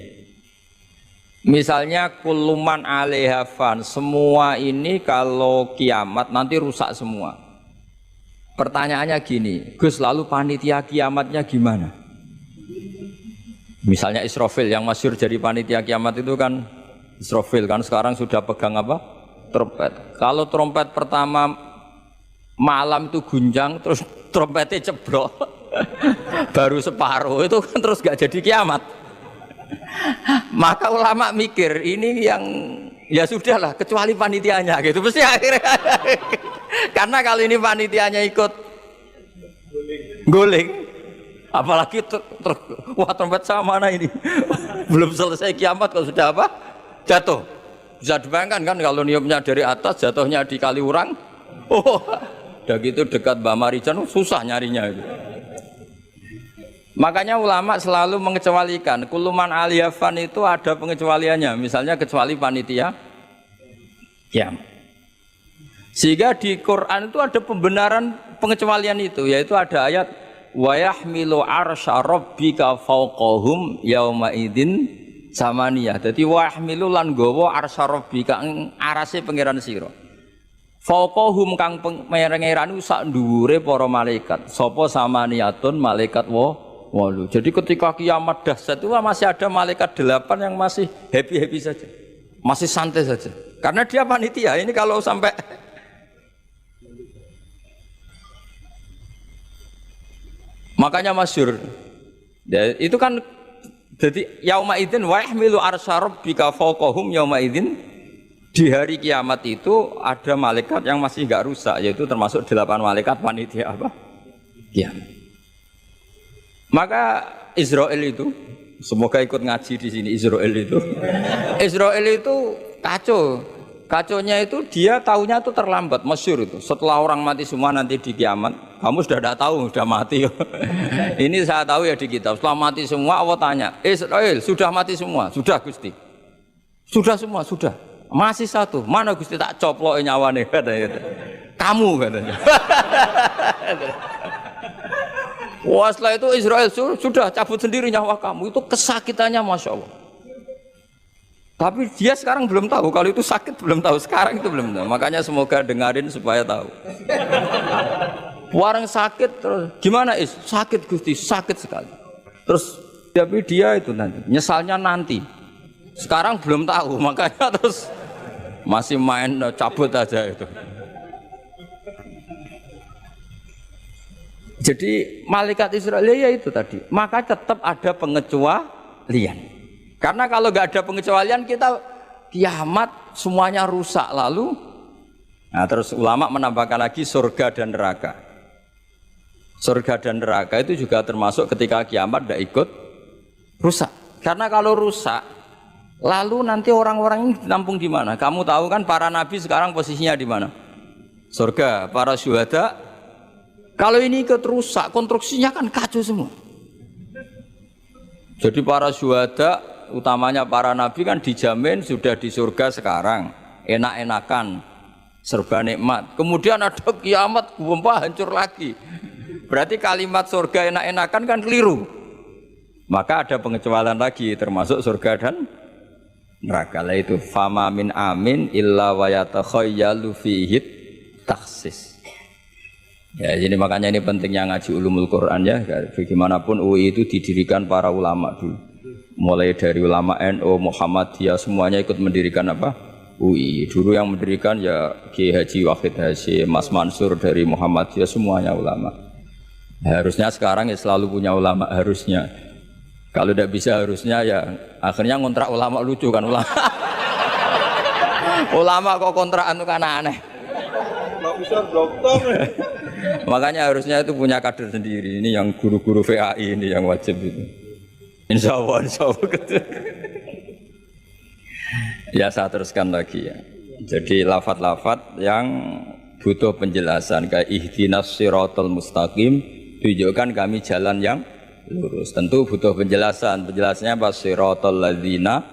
Misalnya kulluman 'alaiha fan, semua ini kalau kiamat nanti rusak semua. Pertanyaannya gini, Gus, lalu panitia kiamatnya gimana? Misalnya Israfil yang masyhur jadi panitia kiamat itu kan Israfil kan sekarang sudah pegang apa? Trompet. Kalau trompet pertama malam itu gunjang terus trompetnya ceblok baru separuh itu kan terus gak jadi kiamat. Maka ulama mikir ini yang ya sudahlah kecuali panitianya gitu mesti akhirnya. Karena kalau ini panitianya ikut guling, apalagi wah trompet sama mana ini belum selesai kiamat kalau sudah apa jatuh. Bisa dibayangkan kan kalau niupnya dari atas jatuhnya di Kaliurang, udah gitu dekat Mbak Marijan susah nyarinya itu. Makanya ulama selalu mengecualikan kuluman aliyafan itu ada pengecualiannya, misalnya kecuali panitia kiamat. Sehingga di Quran itu ada pembenaran pengecualian itu, yaitu ada ayat wa yahmilu arsya rabbika fawqahum yauma idzin samaniyah. Dadi wa yahmilu lan gawa arsya rabbika arase pangeran sira. Fawqahum kang pangeran sak dhuwure para malaikat. Sapa samaniyatun malaikat 8. Jadi ketika kiamat dahsyat itu masih ada malaikat 8 yang masih happy-happy saja. Masih santai saja. Karena dia panitia. Ini kalau sampai makanya masyhur. Ya, itu kan jadi yauma idzin wa yahmilu arsya rabbika fawqahum yauma idzin. Di hari kiamat itu ada malaikat yang masih enggak rusak, yaitu termasuk 8 malaikat panitia apa? Kiamat. Maka Israel itu semoga ikut ngaji di sini Israel itu kacau. Kacaunya itu dia tahunya itu terlambat, masyhur itu. Setelah orang mati semua nanti di kiamat, kamu sudah tidak tahu, sudah mati. Ini saya tahu ya di kitab. Setelah mati semua, Allah tanya, Israel sudah mati semua? Sudah Gusti. Sudah semua, sudah. Masih satu, mana Gusti tak coplok nyawane katanya. Kamu katanya. Wah setelah itu Israel sudah cabut sendiri nyawa kamu. Itu kesakitannya Masya Allah. Tapi dia sekarang belum tahu, kalau itu sakit belum tahu, sekarang itu belum tahu. Makanya semoga dengarin supaya tahu. Warang sakit terus, gimana Is? Sakit Gusti, sakit sekali. Terus tapi dia itu nanti, nyesalnya nanti. Sekarang belum tahu, makanya terus masih main cabut aja itu. Jadi malaikat Israel ya itu tadi, maka tetap ada pengecualian. Karena kalau nggak ada pengecualian kita kiamat semuanya rusak lalu. Nah terus ulama menambahkan lagi surga dan neraka. Surga dan neraka itu juga termasuk ketika kiamat tidak ikut rusak. Karena kalau rusak, lalu nanti orang-orang ini ditampung di mana? Kamu tahu kan para nabi sekarang posisinya di mana? Surga. Para syuhada, kalau ini ikut rusak, konstruksinya kan kacau semua. Jadi para syuhada utamanya para nabi kan dijamin sudah di surga sekarang, enak-enakan, serba nikmat. Kemudian ada kiamat, gempa hancur lagi. Berarti kalimat surga enak-enakan kan keliru. Maka ada pengecualian lagi, termasuk surga dan neraka. Lah itu fama min amin illa wa yatakhayyalu fihi taksis. Ya, jadi makanya ini pentingnya ngaji ulumul Quran ya. Bagaimanapun UI itu didirikan para ulama dulu. Mulai dari ulama NU, Muhammadiyah semuanya ikut mendirikan apa? UI. Dulu yang mendirikan ya Kiai Haji Wahid Hasyim, Mas Mansur dari Muhammadiyah, semuanya ulama. Harusnya sekarang ya selalu punya ulama, harusnya. Kalau tidak bisa harusnya ya akhirnya ngontrak ulama, lucu kan ulama. Ulama kok kontrakan itu kan aneh. Bisa dokter. Makanya harusnya itu punya kader sendiri. Ini yang guru-guru VAI ini yang wajib itu. Insya Allah gitu. Ya saya teruskan lagi ya. Jadi lafadz-lafadz yang butuh penjelasan kayak ihdinas siratal mustaqim, tunjukkan kami jalan yang lurus. Tentu butuh penjelasan. Penjelasannya apa? Siratal ladzina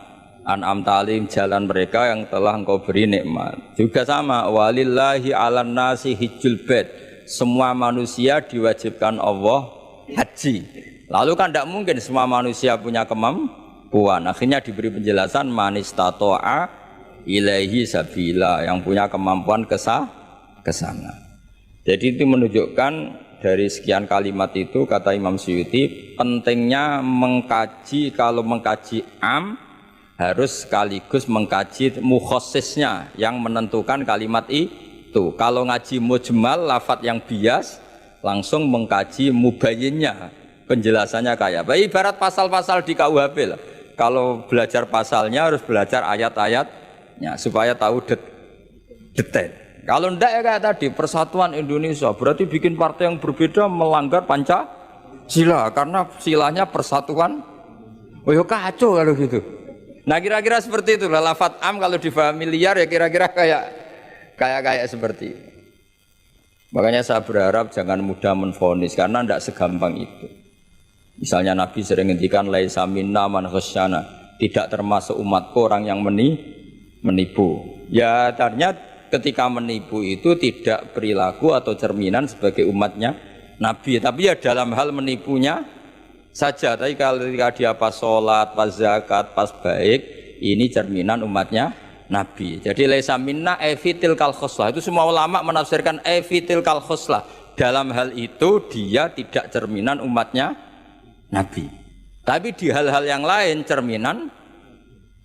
an'amta 'alaihim, jalan mereka yang telah Engkau beri nikmat. Juga sama, walillahi 'alan nasi hijjul bait. Semua manusia diwajibkan Allah haji. Lalu kan tidak mungkin semua manusia punya kemampuan. Akhirnya diberi penjelasan manistato'a ilaihi sabila, yang punya kemampuan ke sana. Jadi itu menunjukkan dari sekian kalimat itu kata Imam Suyuti pentingnya mengkaji, kalau mengkaji am harus sekaligus mengkaji mukhassisnya yang menentukan kalimat itu. Kalau ngaji mujmal lafadz yang bias langsung mengkaji mubayyinnya, penjelasannya kayak apa. Ibarat pasal-pasal di KUHP lah. Kalau belajar pasalnya harus belajar ayat-ayatnya supaya tahu detail. Kalau ndak ya kayak tadi persatuan Indonesia berarti bikin partai yang berbeda melanggar Pancasila karena silanya persatuan. Oh ya kacau kalau gitu. Nah kira-kira seperti itu lah lafadz am kalau difahami liar ya kira-kira kayak seperti itu. Makanya saya berharap jangan mudah menvonis karena ndak segampang itu. Misalnya Nabi sering ngendikan laisa minna man khasyana, tidak termasuk umatku orang yang menipu. Ya ternyata ketika menipu itu tidak perilaku atau cerminan sebagai umatnya Nabi, tapi ya dalam hal menipunya saja. Tapi kalau ketika dia pas sholat, pas zakat, pas baik, ini cerminan umatnya Nabi. Jadi laisa minna efitil kal khoslah, itu semua ulama menafsirkan efitil kal khoslah. Dalam hal itu dia tidak cerminan umatnya Nabi. Tapi di hal-hal yang lain cerminan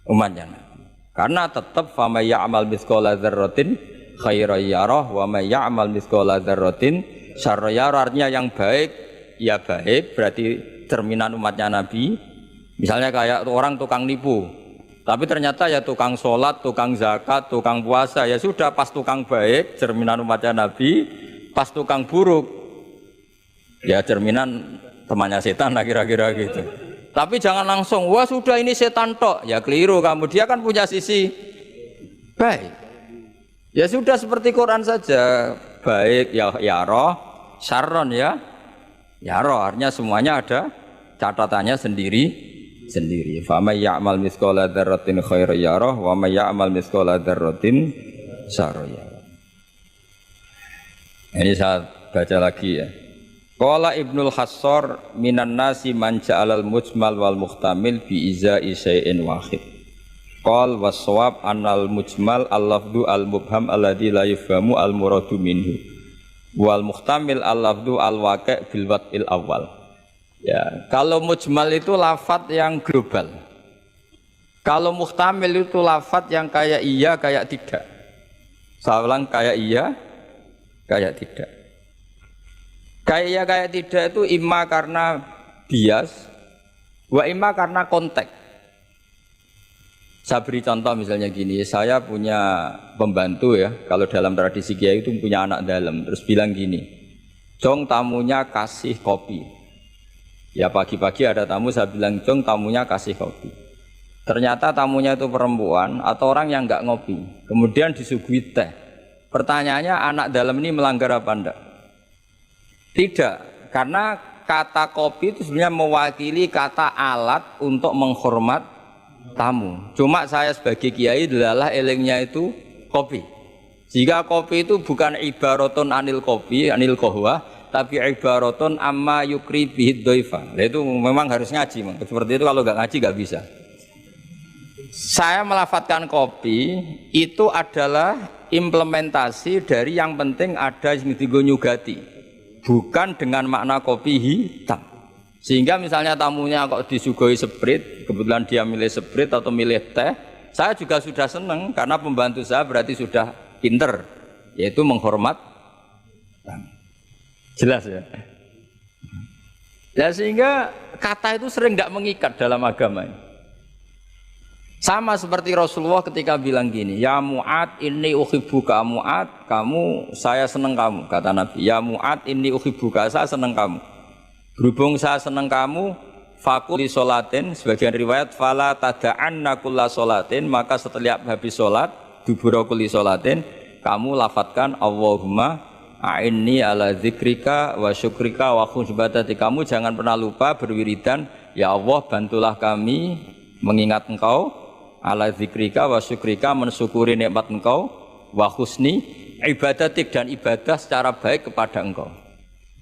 umatnya Nabi. Karena tetap fama ya'mal mithqala dzarratin khairan yarah wa may ya'mal mithqala dzarratin syarran yarah. Artinya yang baik ya baik, berarti cerminan umatnya Nabi. Misalnya kayak orang tukang nipu, tapi ternyata ya tukang sholat, tukang zakat, tukang puasa, ya sudah pas tukang baik cerminan umatnya Nabi, pas tukang buruk ya cerminan temannya setan lah kira-kira gitu. Tapi jangan langsung, wah sudah ini setan tok, ya keliru kamu, dia kan punya sisi baik. Ya sudah seperti Quran saja, baik ya roh, syarron ya roh, artinya semuanya ada catatannya sendiri. Fa may ya'mal mithqala dzarratin khairan yarah wa may ya'mal mithqala dzarratin syarran yarah. Ini saya baca lagi ya. Qala Ibnul Hassar minan nasi man ja'alal mujmal wal muhtamil bi izai syai'in wahid. Qal waswab anal mujmal al-lafdu al-mubham alladhi la yufhamu al-muradu minhu wal muhtamil al-lafdu al-waqi' bil wad'il awal. Ya, kalau mujmal itu lafadz yang global. Kalau muhtamil itu lafadz yang kayak iya kayak tidak. Saya ulang, kayak iya kayak tidak. Kayak iya kayak tidak itu imma karena bias, wa imma karena konteks. Saya beri contoh misalnya gini, saya punya pembantu ya, kalau dalam tradisi kiai itu punya anak dalam, terus bilang gini, Jong tamunya kasih kopi. Ya pagi-pagi ada tamu, saya bilang Jong tamunya kasih kopi. Ternyata tamunya itu perempuan atau orang yang nggak ngopi, kemudian disuguhi teh. Pertanyaannya anak dalam ini melanggar apa enggak? Tidak, karena kata kopi itu sebenarnya mewakili kata alat untuk menghormat tamu. Cuma saya sebagai kiai adalah elengnya itu kopi. Jika kopi itu bukan ibaratun anil kopi, anil kohwa, tapi ibaratun amma yukri bihid doifa. Itu memang harus ngaji. Seperti itu kalau nggak ngaji nggak bisa. Saya melafatkan kopi itu adalah implementasi dari yang penting ada yang nyugati. Bukan dengan makna kopi hitam. Sehingga misalnya tamunya kok disuguhi sprit, kebetulan dia milih sprit atau milih teh, Saya juga sudah senang karena pembantu saya berarti sudah pinter, yaitu menghormat. Jelas ya. Ya sehingga kata itu sering tidak mengikat dalam agama ini. Sama seperti Rasulullah ketika bilang gini, ya Mu'ad inni uhibbuka Mu'ad, kamu saya senang kamu, kata Nabi. Ya Mu'ad inni uhibbuka, saya senang kamu. Berhubung saya senang kamu, fakul li sholatin, sebagian riwayat fala tada'anna kulla sholatin, maka setelah habis sholat, dubura kulli sholatin, kamu lafadzkan Allahumma a'inni ala zikrika wa syukrika wa husni ibadati. Kamu jangan pernah lupa berwiridan, ya Allah bantulah kami mengingat Engkau, ala zikrika wa syukrika, mensyukuri nikmat Engkau, wa husni ibadatik, dan ibadah secara baik kepada Engkau.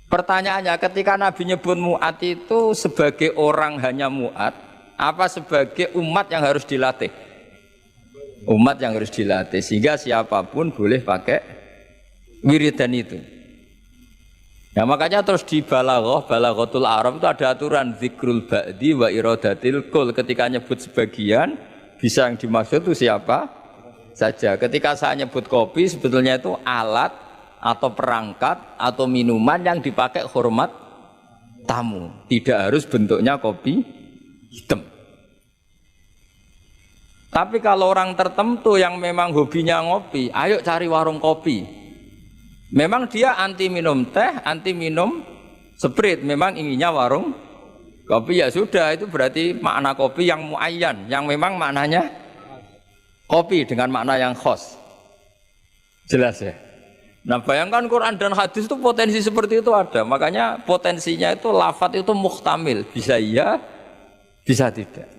Pertanyaannya, ketika Nabi nyebut Mu'ad itu sebagai orang hanya Mu'ad, apa sebagai umat yang harus dilatih? Umat yang harus dilatih, sehingga siapapun boleh pakai wiridan itu. Ya makanya terus di balaghatul Arab itu ada aturan zikrul ba'di wa iradatil kul. Ketika nyebut sebagian, bisa yang dimaksud itu siapa saja. Ketika saya nyebut kopi, sebetulnya itu alat atau perangkat atau minuman yang dipakai hormat tamu. Tidak harus bentuknya kopi hitam. Tapi kalau orang tertentu yang memang hobinya ngopi, ayo cari warung kopi. Memang dia anti minum teh, anti minum sprit, memang inginnya warung kopi, ya sudah, itu berarti makna kopi yang muayyan, yang memang maknanya kopi dengan makna yang khas. Jelas ya? Nah bayangkan Quran dan hadis itu potensi seperti itu ada, makanya potensinya itu lafadz itu muhtamil, bisa iya, bisa tidak.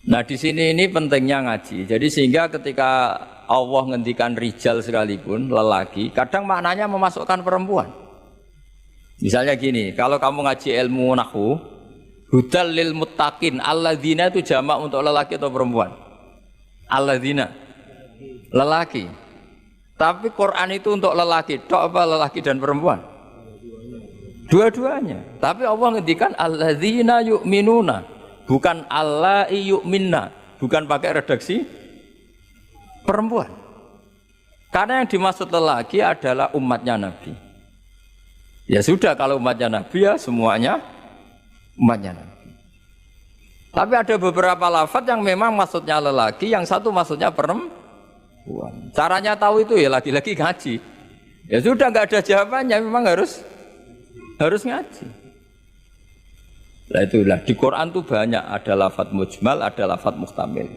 Nah di sini ini pentingnya ngaji. Jadi sehingga ketika Allah ngendikan rijal sekalipun lelaki, kadang maknanya memasukkan perempuan. Misalnya gini, kalau kamu ngaji ilmu nahwu, hudal lil muttaqin, alladzina itu jamak untuk lelaki atau perempuan? Alladzina, lelaki. Tapi Quran itu untuk lelaki, tok apa lelaki dan perempuan? Dua-duanya. Tapi Allah ngendikan alladzina yu'minuna, bukan allai yu'minna, bukan pakai redaksi perempuan. Karena yang dimaksud lelaki adalah umatnya Nabi. Ya sudah, kalau umatnya Nabi ya semuanya umatnya Nabi. Tapi ada beberapa lafaz yang memang maksudnya lelaki, yang satu maksudnya perempuan. Caranya tahu itu ya lagi-lagi ngaji. Ya sudah, nggak ada jawabannya, memang harus ngaji. Nah itulah di Quran tuh banyak, ada lafaz mujmal, ada lafaz muhtamil.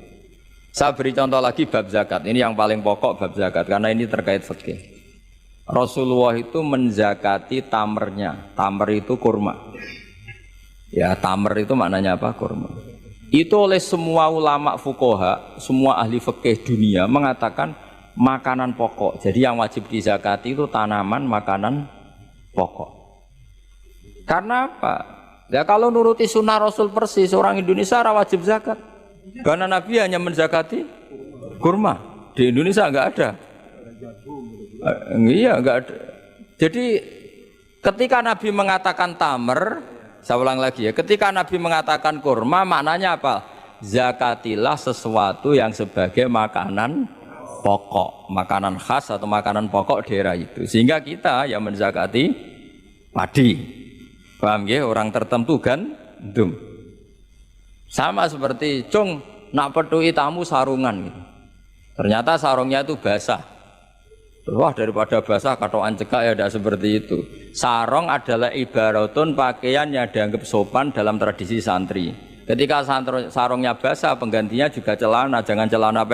Saya beri contoh lagi bab zakat. Ini yang paling pokok bab zakat karena ini terkait fikih. Rasulullah itu menzakati tamernya. Tamer itu kurma. Ya, tamer itu maknanya apa? Kurma. Itu oleh semua ulama fuqaha, semua ahli fikih dunia mengatakan makanan pokok. Jadi yang wajib dizakati itu tanaman makanan pokok. Karena apa? Ya kalau nuruti sunnah Rasul persis, orang Indonesia wajib zakat. Karena Nabi hanya menzakati kurma. Di Indonesia enggak ada. Iya, enggak ada. Jadi ketika Nabi mengatakan tamer, saya ulang lagi ya, ketika Nabi mengatakan kurma, maknanya apa? Zakatilah sesuatu yang sebagai makanan pokok, makanan khas atau makanan pokok daerah itu. Sehingga kita yang menzakati padi. Paham ya? Orang tertentu kan gandum. Sama seperti cung nak pedui tamu sarungan gitu. Ternyata sarungnya itu basah. Wah, daripada basah katoan cekak, ya tidak seperti itu. Sarung adalah ibaratun pakaian yang dianggap sopan dalam tradisi santri. Ketika sarungnya basah, penggantinya juga celana, jangan celana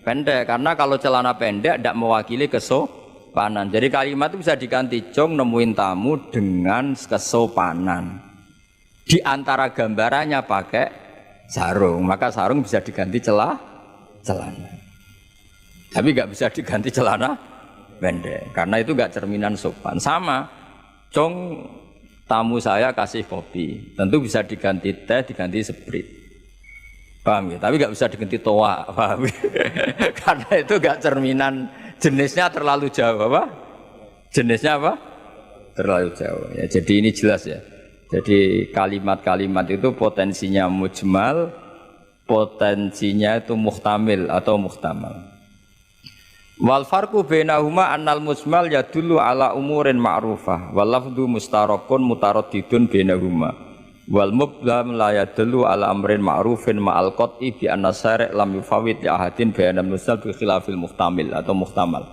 pendek. Karena kalau celana pendek tidak mewakili kesopanan. Jadi kalimat itu bisa diganti, cung nemuin tamu dengan kesopanan. Di antara gambarannya pakai sarung, maka sarung bisa diganti celana. Tapi nggak bisa diganti celana pendek, karena itu nggak cerminan sopan. Sama, cung tamu saya kasih kopi, tentu bisa diganti teh, diganti sprit, paham ya? Tapi nggak bisa diganti toa, paham ya? Karena itu nggak cerminan, jenisnya terlalu jauh, apa? Jenisnya apa? Terlalu jauh. Ya, jadi ini jelas ya. Jadi kalimat-kalimat itu potensinya mujmal, potensinya itu muhtamil atau muhtamal. Wal farqu bainahuma annal musmal yadullu ala umurin ma'rufah wal lafdhu mustarakun mutaraddidun bainahuma wal mubham la yadullu ala amrin ma'rufin ma'al qat'i bi anna syari' lam yufawwid li ahadin bainal musal bi khilafil muhtamil atau muhtamal.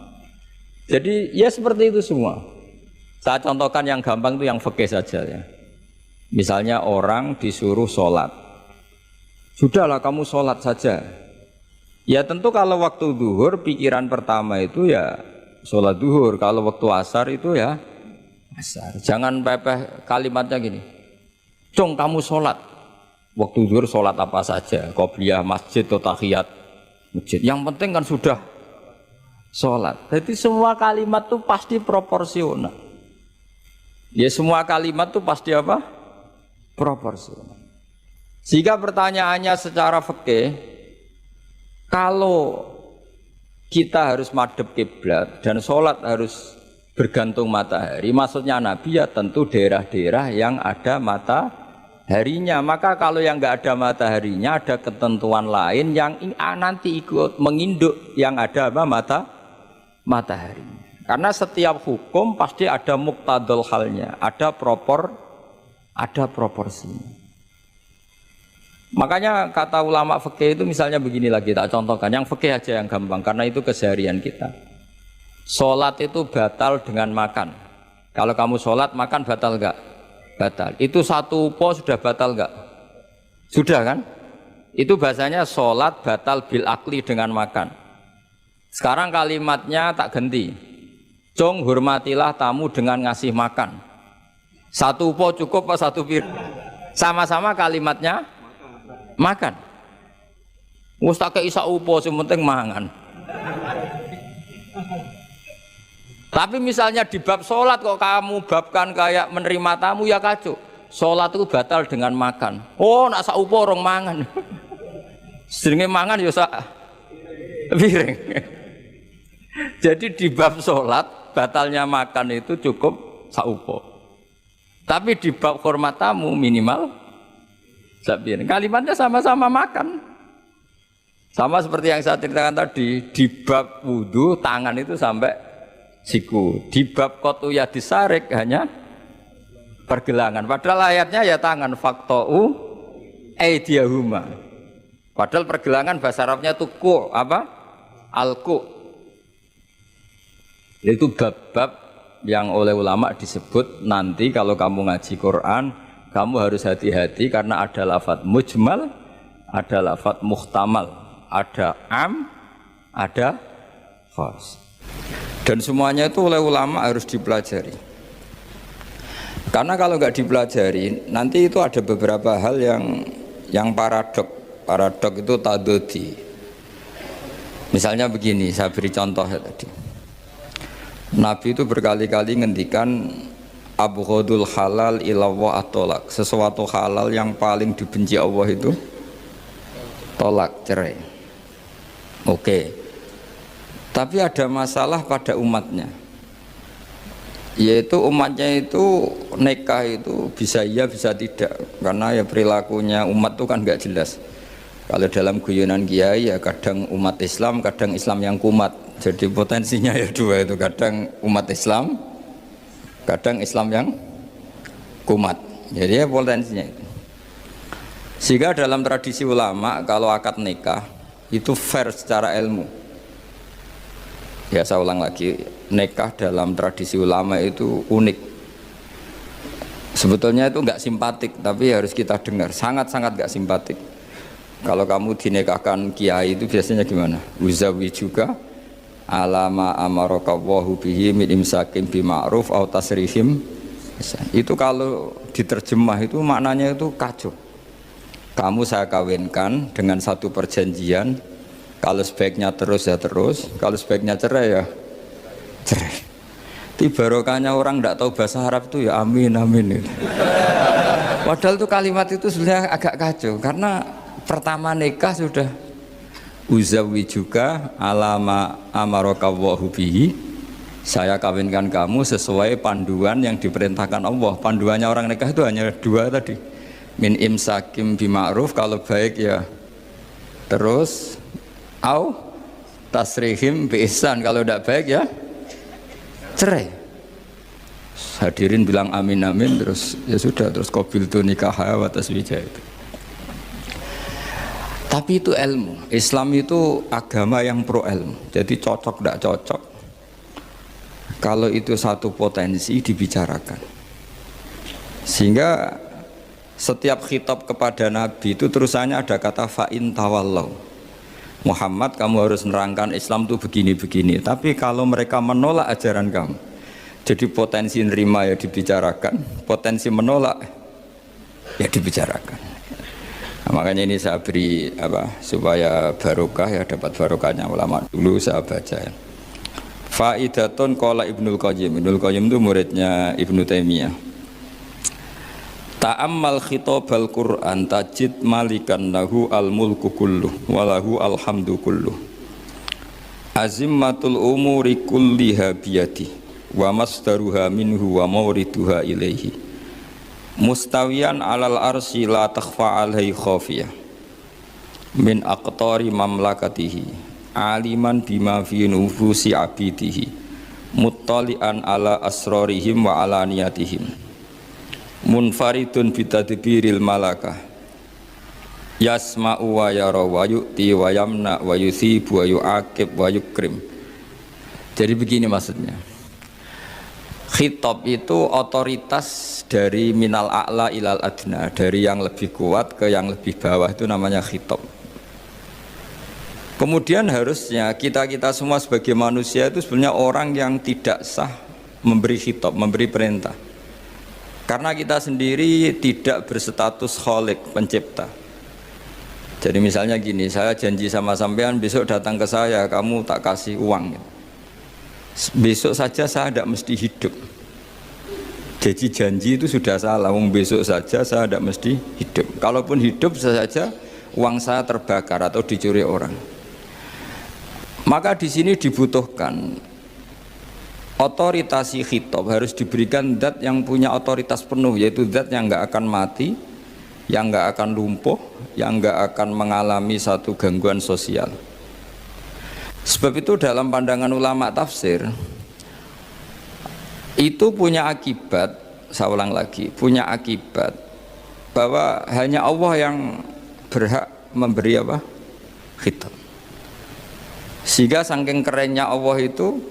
Jadi ya seperti itu semua. Saya contohkan yang gampang itu yang fikih saja ya. Misalnya orang disuruh sholat, sudahlah kamu sholat saja. Ya tentu kalau waktu zuhur pikiran pertama itu ya sholat zuhur, kalau waktu asar itu ya asar. Jangan pepeh kalimatnya gini, "Cung kamu sholat." Waktu zuhur sholat apa saja, qobliyah masjid atau tahiyat masjid. Yang penting kan sudah sholat. Jadi semua kalimat itu pasti proporsional. Ya semua kalimat itu pasti apa? Proporsional. Sehingga pertanyaannya secara fikih, kalau kita harus madhep kiblat dan sholat harus bergantung matahari, maksudnya Nabi ya tentu daerah-daerah yang ada mataharinya. Maka kalau yang nggak ada mataharinya, ada ketentuan lain yang nanti ikut menginduk yang ada apa matahari. Karena setiap hukum pasti ada muqtadul halnya, ada proporsinya. Makanya kata ulama fikih itu misalnya begini lagi, tak contohkan yang fikih aja yang gampang karena itu keseharian kita. Sholat itu batal dengan makan. Kalau kamu sholat makan batal enggak? Batal. Itu satu po sudah batal enggak? Sudah kan? Itu bahasanya sholat batal bil akli dengan makan. Sekarang kalimatnya tak ganti. Cung hormatilah tamu dengan ngasih makan. Satu po cukup apa satu piring? Sama-sama kalimatnya makan. Wis tak kei sak upo sing penting mangan. Tapi misalnya di bab sholat kok kamu babkan kayak menerima tamu ya kacau. Sholat itu batal dengan makan. Oh nak sak upo orang mangan. Seringe mangan ya sak piring. Jadi di bab sholat batalnya makan itu cukup sak upo. Tapi di bab hormat tamu minimal sabir. Kalimatnya sama-sama makan. Sama seperti yang saya ceritakan tadi, di bab wudu tangan itu sampai siku. Di bab kotu ya disarik hanya pergelangan. Padahal ayatnya ya tangan faktou aidiyahuma. Padahal pergelangan bahasa Arabnya itu ku apa? Alku. Itu bab-bab yang oleh ulama disebut nanti kalau kamu ngaji Quran kamu harus hati-hati karena ada lafadz mujmal, ada lafadz muhtamal, ada am, ada khas. Dan semuanya itu oleh ulama harus dipelajari. Karena kalau nggak dipelajari, nanti itu ada beberapa hal yang paradok. Paradok itu tadodi. Misalnya begini, saya beri contoh ya tadi. Nabi itu berkali-kali ngendikan abghadul halal ilallah at-tolak. Sesuatu halal yang paling dibenci Allah itu tolak, cerai. Oke. Tapi ada masalah pada umatnya. Yaitu umatnya itu nikah itu bisa iya bisa tidak. Karena ya perilakunya umat itu kan nggak jelas. Kalau dalam guyonan kiai ya kadang umat Islam, kadang Islam yang kumat. Jadi potensinya ya dua itu, kadang umat Islam, kadang Islam yang kumat. Jadi ya potensinya itu. Sehingga dalam tradisi ulama kalau akad nikah itu fair secara ilmu. Ya saya ulang lagi, nikah dalam tradisi ulama itu unik. Sebetulnya itu enggak simpatik, tapi harus kita dengar. Sangat-sangat enggak simpatik. Kalau kamu dinikahkan kiai itu biasanya gimana? Uzawi juga alama amarakawahu bihi min imsakim bima'ruf au tasrihim. Itu kalau diterjemah itu maknanya itu kacau. Kamu saya kawinkan dengan satu perjanjian, kalau sebaiknya terus ya terus, kalau sebaiknya cerai ya cerai. Itu barokahnya orang tidak tahu bahasa Arab itu ya amin amin. Padahal itu kalimat itu sebenarnya agak kacau karena pertama nikah sudah uzawi juga alama amarakawahu bihi, saya kawinkan kamu sesuai panduan yang diperintahkan Allah. Panduannya orang nikah itu hanya dua tadi, min imsakim bima'ruf, kalau baik ya Terus au tasrihim bi ihsan, kalau tidak baik ya cerai. Hadirin bilang amin amin, terus ya sudah, terus qabil tu nikah wa taswija itu. Tapi itu ilmu. Islam itu agama yang pro ilmu. Jadi cocok tidak cocok, kalau itu satu potensi dibicarakan. Sehingga setiap khitab kepada Nabi itu terusannya ada kata fa'in tawallau. Muhammad, kamu harus nerangkan Islam itu begini-begini. Tapi kalau mereka menolak ajaran kamu, jadi potensi nerima ya dibicarakan, potensi menolak ya dibicarakan. Nah, makanya ini saya beri supaya barokah ya, dapat barokahnya ulama dulu saya baca ya. Faidatun qala Ibnul Qayyim. Ibnul Qayyim itu muridnya Ibnu Taimiyah. Ta'ammal khitabal Qur'an tajid malikan lahu al-mulku kulluh walahu alhamdu kulluh. Azimmatul umuri kulliha biyadi wa masdaruha minhu wa mawriduha ilaihi. Mustawiyan alal arsy la takhfa alaihi khafiyah min aqtari mamlakatihi aliman bima fi nufusi abidihi muttali'an ala asrarihim wa alaniyatihim munfaridun bitadbiril malakah yasma'u wa yara wa yu'ti wa yamna wa yusibu wa yu'aqib wa yukrim. Jadi begini maksudnya, khitab itu otoritas dari minal a'la ilal adna, dari yang lebih kuat ke yang lebih bawah, itu namanya khitab. Kemudian harusnya kita semua sebagai manusia itu sebenarnya orang yang tidak sah memberi khitab, memberi perintah. Karena kita sendiri tidak berstatus khalik, pencipta. Jadi misalnya gini, saya janji sama sampean besok datang ke saya, kamu tak kasih uang. Besok saja saya tidak mesti hidup. Jadi janji itu sudah salah, besok saja saya tidak mesti hidup. Kalaupun hidup saja, uang saya terbakar atau dicuri orang. Maka di sini dibutuhkan otoritasi khitab, harus diberikan zat yang punya otoritas penuh, yaitu zat yang nggak akan mati, yang nggak akan lumpuh, yang nggak akan mengalami satu gangguan sosial. Sebab itu dalam pandangan ulama tafsir itu punya akibat, saya ulang lagi, punya akibat bahwa hanya Allah yang berhak memberi khitab. Sehingga saking kerennya Allah itu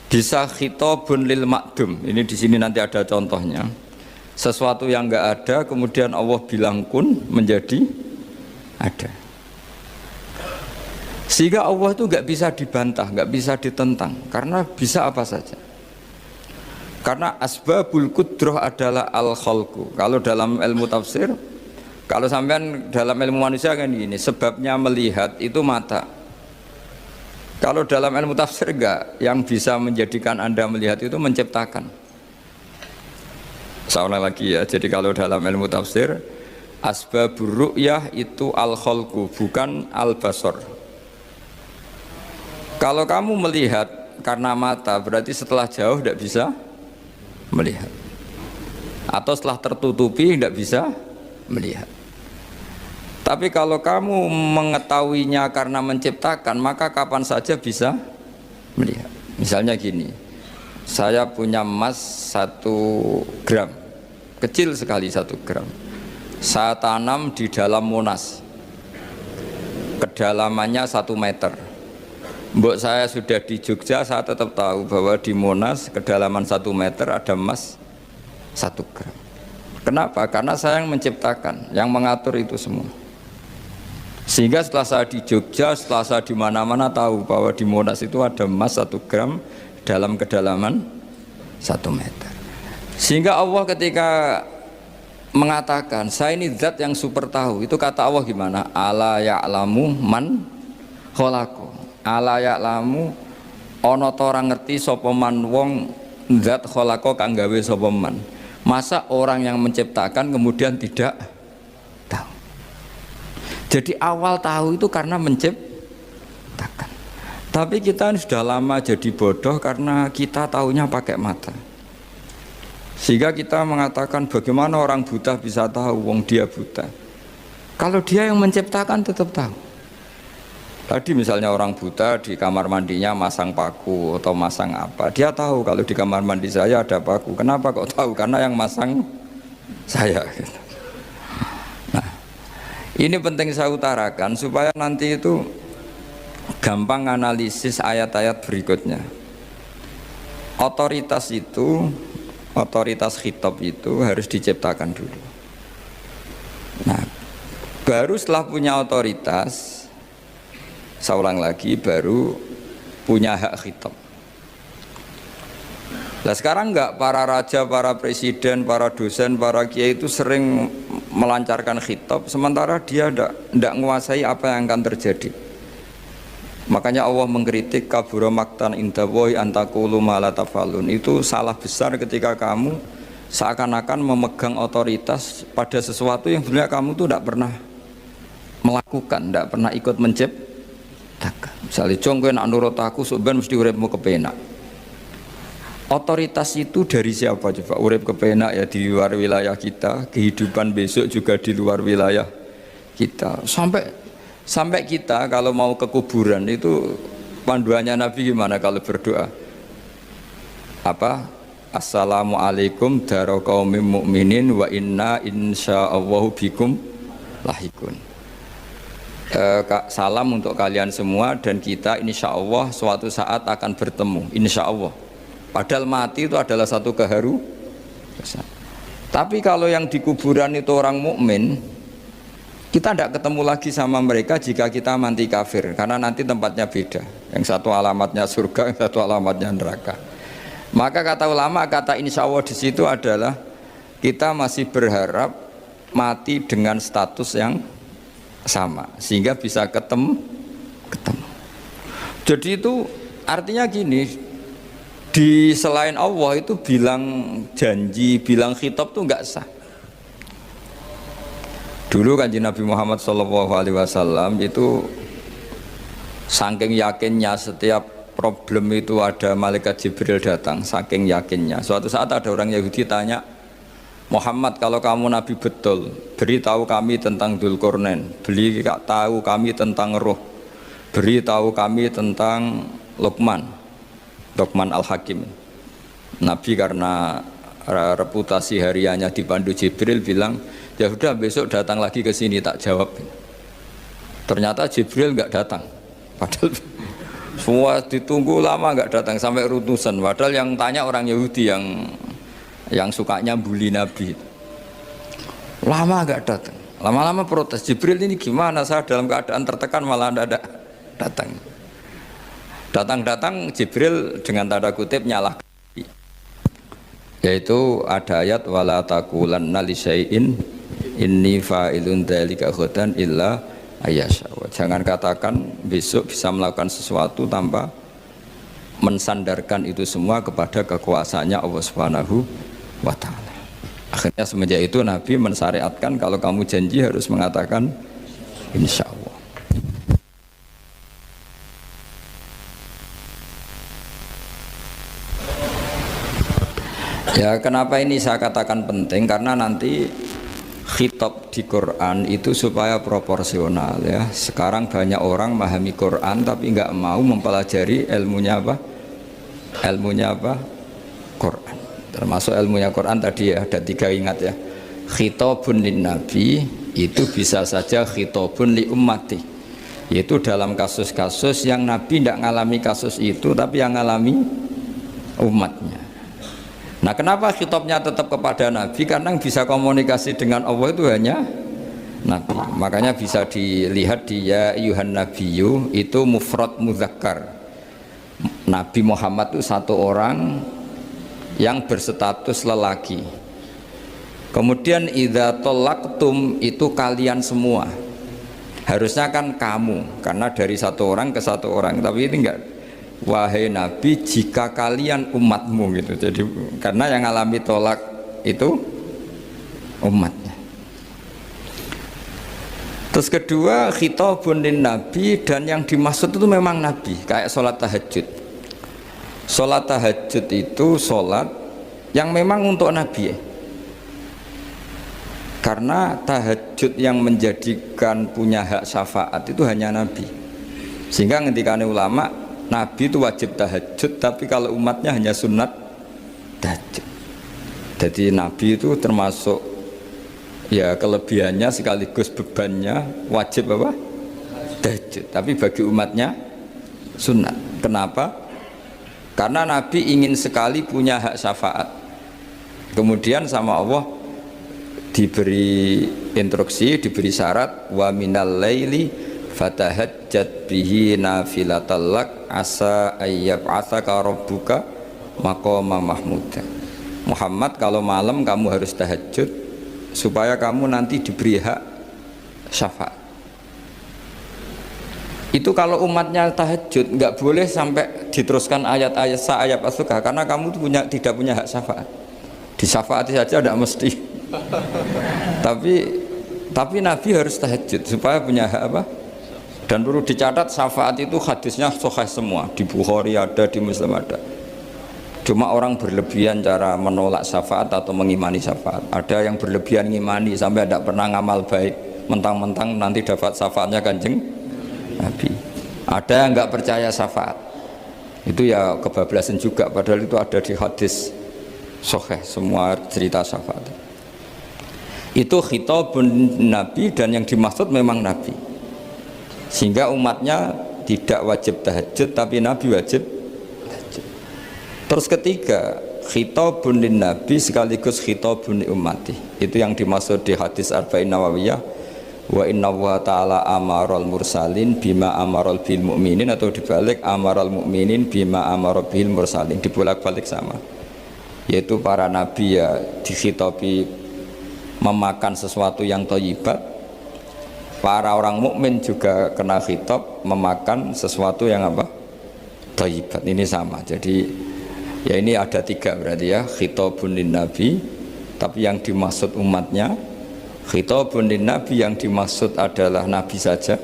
bisa khitabun lil makdum. Ini di sini nanti ada contohnya. Sesuatu yang enggak ada kemudian Allah bilang kun menjadi ada. Sehingga Allah itu enggak bisa dibantah, enggak bisa ditentang, karena bisa apa saja. Karena asbabul qudrah adalah al-khalqu. Kalau dalam ilmu tafsir, kalau sampean dalam ilmu manusia kan gini, sebabnya melihat itu mata. Kalau dalam ilmu tafsir enggak, yang bisa menjadikan Anda melihat itu menciptakan. Saya ulang lagi ya, jadi kalau dalam ilmu tafsir asbabur ru'yah itu al-khalqu, bukan al-basar. Kalau kamu melihat karena mata, berarti setelah jauh tidak bisa melihat. Atau setelah tertutupi tidak bisa melihat. Tapi kalau kamu mengetahuinya karena menciptakan, maka kapan saja bisa melihat. Misalnya gini, saya punya emas 1 gram, kecil sekali 1 gram. Saya tanam di dalam Monas, kedalamannya 1 meter. Mbok saya sudah di Jogja, saya tetap tahu bahwa di Monas kedalaman 1 meter ada emas 1 gram. Kenapa? Karena saya yang menciptakan, yang mengatur itu semua. Sehingga setelah saya di Jogja, setelah saya di mana-mana tahu bahwa di Monas itu ada emas 1 gram dalam kedalaman 1 meter. Sehingga Allah ketika mengatakan saya ini zat yang super tahu, itu kata Allah gimana? Ala ya'lamu man khalaqo. Ala ya'lamu ana ta ora ngerti sapa man wong zat khalaqo kang gawe sapa man. Masa orang yang menciptakan kemudian tidak tahu? Jadi awal tahu itu karena menciptakan. Tapi kita sudah lama jadi bodoh karena kita tahunya pakai mata. Sehingga kita mengatakan bagaimana orang buta bisa tahu, wong dia buta. Kalau dia yang menciptakan tetap tahu. Tadi misalnya orang buta di kamar mandinya masang paku atau masang apa, dia tahu kalau di kamar mandi saya ada paku. Kenapa kok tahu? Karena yang masang saya. Nah, ini penting saya utarakan supaya nanti itu gampang analisis ayat-ayat berikutnya. Otoritas itu, otoritas khitab itu harus diciptakan dulu. Nah, baru setelah punya otoritas, saya ulang lagi, baru punya hak khitab. Nah sekarang enggak, para raja, para presiden, para dosen, para kiai itu sering melancarkan khitab, sementara dia enggak menguasai apa yang akan terjadi. Makanya Allah mengkritik kabura maktan indallahi antaqulu ma la tafalun. Itu salah besar ketika kamu seakan-akan memegang otoritas pada sesuatu yang sebenarnya kamu tuh enggak pernah melakukan, enggak pernah ikut menciptakan. Misalnya jong kowe nak nurut aku sebenarnya mesti uripmu kepenak. Otoritas itu dari siapa coba? Urip kepenak ya di luar wilayah kita, kehidupan besok juga di luar wilayah kita. Sampai kita kalau mau ke kuburan itu panduannya Nabi gimana kalau berdoa? Apa? Assalamualaikum daro qaumim mukminin wa inna insyaallahu bikum lahikun. Salam untuk kalian semua dan kita insya Allah suatu saat akan bertemu, insya Allah. Padahal mati itu adalah satu keharusan. Tapi kalau yang di kuburan itu orang mukmin, kita tidak ketemu lagi sama mereka jika kita mati kafir, karena nanti tempatnya beda. Yang satu alamatnya surga, yang satu alamatnya neraka. Maka kata ulama, kata insya Allah di situ adalah kita masih berharap mati dengan status yang sama sehingga bisa ketemu. Jadi itu artinya gini, di selain Allah itu bilang janji, bilang khitab tuh nggak sah. Dulu kanjeng Nabi Muhammad SAW itu saking yakinnya setiap problem itu ada malaikat Jibril datang, saking yakinnya. Suatu saat ada orang Yahudi tanya, Muhammad, kalau kamu Nabi betul, beritahu kami tentang Dzulqarnain, beritahu kami tentang Ruh, beritahu kami tentang Luqman Al-Hakim. Nabi karena reputasi hariannya dipandu Jibril bilang, ya sudah besok datang lagi ke sini tak jawab. Ternyata Jibril nggak datang, padahal semua ditunggu lama nggak datang sampai ratusan. Padahal yang tanya orang Yahudi yang sukanya bully Nabi, lama gak datang, lama-lama protes, Jibril ini gimana, saya dalam keadaan tertekan malah tidak datang. Datang Jibril dengan tanda kutip nyalahkan, yaitu ada ayat wala taqulanna li syai'in inni fa'ilun dzalika ghadan illa ayyasha. Jangan katakan besok bisa melakukan sesuatu tanpa mensandarkan itu semua kepada kekuasaannya Allah Subhanahu wa ta'ala. Akhirnya semenjak itu Nabi mensyariatkan kalau kamu janji harus mengatakan insya Allah. Ya kenapa ini saya katakan penting, karena nanti khitab di Quran itu supaya proporsional ya. Sekarang banyak orang memahami Quran tapi nggak mau mempelajari ilmunya apa? Quran. Termasuk ilmunya Quran tadi ya, ada 3 ingat ya. Khitabun lin nabi itu bisa saja khitabun li ummati, yaitu dalam kasus-kasus yang Nabi tidak ngalami kasus itu tapi yang ngalami umatnya. Nah kenapa khitabnya tetap kepada Nabi? Karena yang bisa komunikasi dengan Allah itu hanya Nabi. Makanya bisa dilihat di ya ayyuhan nabiyyu itu mufrad mudzakkar. Nabi Muhammad itu satu orang yang berstatus lelaki. Kemudian idza talaqtum itu kalian semua. Harusnya kan kamu, karena dari satu orang ke satu orang. Tapi ini enggak. Wahai Nabi, jika kalian umatmu gitu. Jadi karena yang alami tolak itu umatnya. Terus kedua, khitabun lin nabi, dan yang dimaksud itu memang Nabi, kayak sholat tahajud. Sholat tahajud itu sholat yang memang untuk Nabi ya. Karena tahajud yang menjadikan punya hak syafaat itu hanya Nabi. Sehingga ngendikane ulama, Nabi itu wajib tahajud, tapi kalau umatnya hanya sunat tahajud. Jadi Nabi itu termasuk ya kelebihannya sekaligus bebannya wajib apa? Tahajud. Tapi bagi umatnya sunat. Kenapa? Karena Nabi ingin sekali punya hak syafaat. Kemudian sama Allah diberi instruksi, diberi syarat, wa minal laili fatahajjat bihi nafilatal lak asa ayyab'atsaka rabbuka maqama mahmuda. Muhammad, kalau malam kamu harus tahajud supaya kamu nanti diberi hak syafaat. Itu kalau umatnya tahajud nggak boleh sampai diteruskan ayat-ayat ayat asuka, karena kamu tidak punya hak syafaat. Disyafaati saja tidak mesti. tapi Nabi harus tahajud supaya punya hak apa? Dan perlu dicatat, syafaat itu hadisnya sahih semua, di Bukhari ada, di Muslim ada. Cuma orang berlebihan cara menolak syafaat atau mengimani syafaat. Ada yang berlebihan ngimani sampai tidak pernah ngamal baik, mentang-mentang nanti dapat syafaatnya Kanjeng Nabi. Ada yang nggak percaya syafaat, itu ya kebablasan juga, padahal itu ada di hadis sahih semua cerita syafaat. Itu khitabun Nabi, dan yang dimaksud memang Nabi, sehingga umatnya tidak wajib tahajud tapi Nabi wajib tahajud. Terus ketiga, khitabun lin Nabi sekaligus khitabun li ummati. Itu yang dimaksud di hadis Arba'in Nawawiyah, wa inna wa ta'ala amaral mursalin bima amaral bil mu'minin, atau dibalik amaral mu'minin bima amaral bil mursalin, dibolak-balik sama. Yaitu para nabi ya dikhitabi memakan sesuatu yang thayyibat, para orang mukmin juga kena khitab memakan sesuatu yang apa? Thayyibat. Ini sama. Jadi ya ini ada tiga berarti ya, khitabun lin nabi, tapi yang dimaksud umatnya. Khitabun lin nabi yang dimaksud adalah nabi saja.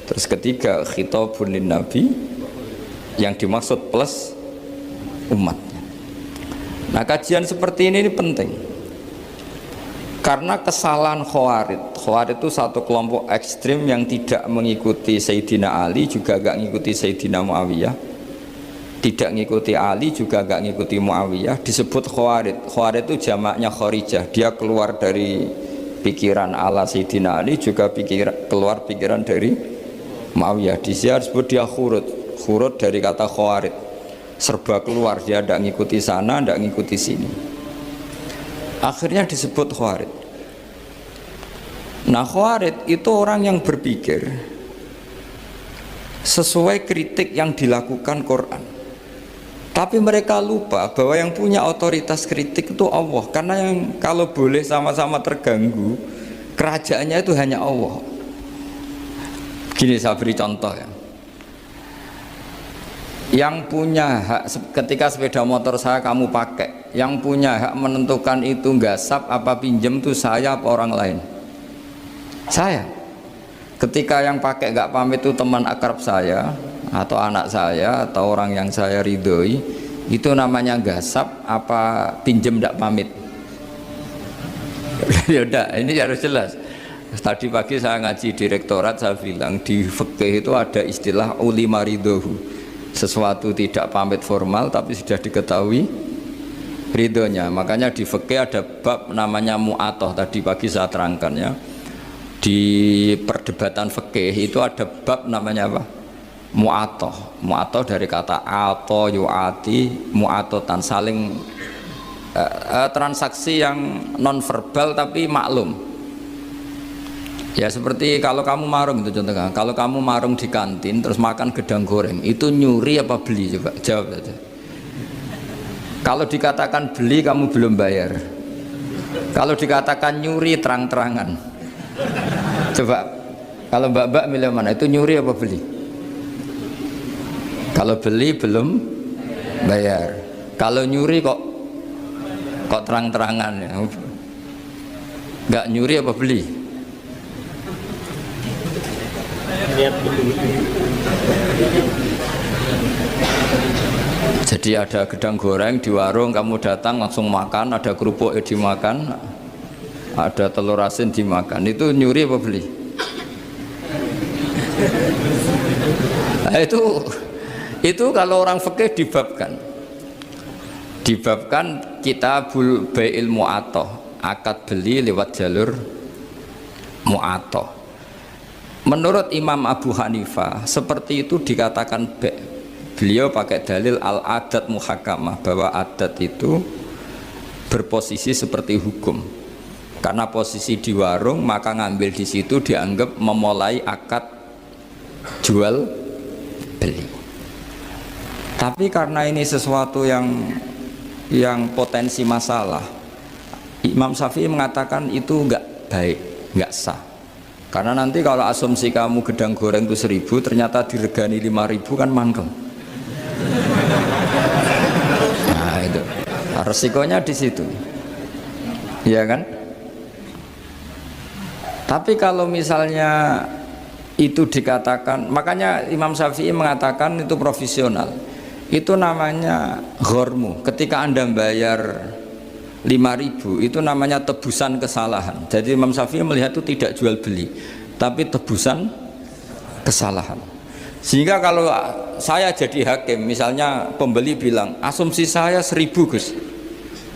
Terus ketiga, khitabun lin nabi yang dimaksud plus umatnya. Nah, kajian seperti ini penting. Karena kesalahan Khawarij itu satu kelompok ekstrim yang tidak mengikuti Sayyidina Ali, juga gak mengikuti Sayyidina Muawiyah, tidak mengikuti Ali, juga gak mengikuti Muawiyah, disebut Khawarij. Khawarij itu jamaknya Kharijah, dia keluar dari pikiran ala Sayyidina Ali, juga keluar pikiran dari Muawiyah. Di sini disebut dia khurut dari kata Khawarij, serba keluar, dia tidak mengikuti sana, tidak mengikuti sini, akhirnya disebut Khawarij. Nah, Khawarij itu orang yang berpikir sesuai kritik yang dilakukan Quran, tapi mereka lupa bahwa yang punya otoritas kritik itu Allah. Karena yang kalau boleh sama-sama terganggu, kerajaannya itu hanya Allah. Gini, saya beri contoh ya. Yang punya hak ketika sepeda motor saya kamu pakai, yang punya hak menentukan itu gasap apa pinjem itu saya apa orang lain? Saya. Ketika yang pakai gak pamit itu teman akrab saya atau anak saya atau orang yang saya ridhoi, itu namanya gasap apa pinjem gak pamit? Ya udah, ini harus jelas. Tadi pagi saya ngaji direktorat, saya bilang di fikih itu ada istilah ulima ridhohu. Sesuatu tidak pamit formal tapi sudah diketahui ridhonya. Makanya di fikih ada bab namanya mu'atoh, tadi pagi saya terangkan ya. Di perdebatan fikih itu ada bab namanya apa? Mu'atoh. Mu'atoh dari kata ato yu'ati, mu'atotan, saling transaksi yang non verbal tapi maklum. Ya seperti kalau kamu marung itu contohnya, kalau kamu marung di kantin terus makan gedang goreng, itu nyuri apa beli? Coba jawab saja. Kalau dikatakan beli kamu belum bayar, kalau dikatakan nyuri terang-terangan. Coba kalau mbak-mbak milih mana, itu nyuri apa beli? Kalau beli belum bayar, kalau nyuri kok terang-terangan ya. Nggak nyuri apa beli? Jadi ada gedang goreng di warung, kamu datang langsung makan, ada kerupuk dimakan, ada telur asin dimakan, itu nyuri apa beli? Nah, itu kalau orang fikih dibabkan kitabul bai'il mu'atoh, akad beli lewat jalur mu'atoh. Menurut Imam Abu Hanifah seperti itu dikatakan beliau pakai dalil al-adat muhakamah, bahwa adat itu berposisi seperti hukum. Karena posisi di warung, maka ngambil di situ dianggap memulai akad jual beli. Tapi karena ini sesuatu yang potensi masalah, Imam Syafi'i mengatakan itu enggak baik, enggak sah. Karena nanti kalau asumsi kamu gedang goreng itu 1.000, ternyata diregani 5.000 kan mangkel. Nah itu resikonya di situ, iya kan? Tapi kalau misalnya itu dikatakan, makanya Imam Syafi'i mengatakan itu profesional. Itu namanya ghormu. Ketika Anda bayar 5.000 itu namanya tebusan kesalahan. Jadi Imam Syafi'i melihat itu tidak jual beli, tapi tebusan kesalahan. Sehingga kalau saya jadi hakim, misalnya pembeli bilang asumsi saya 1.000 Gus,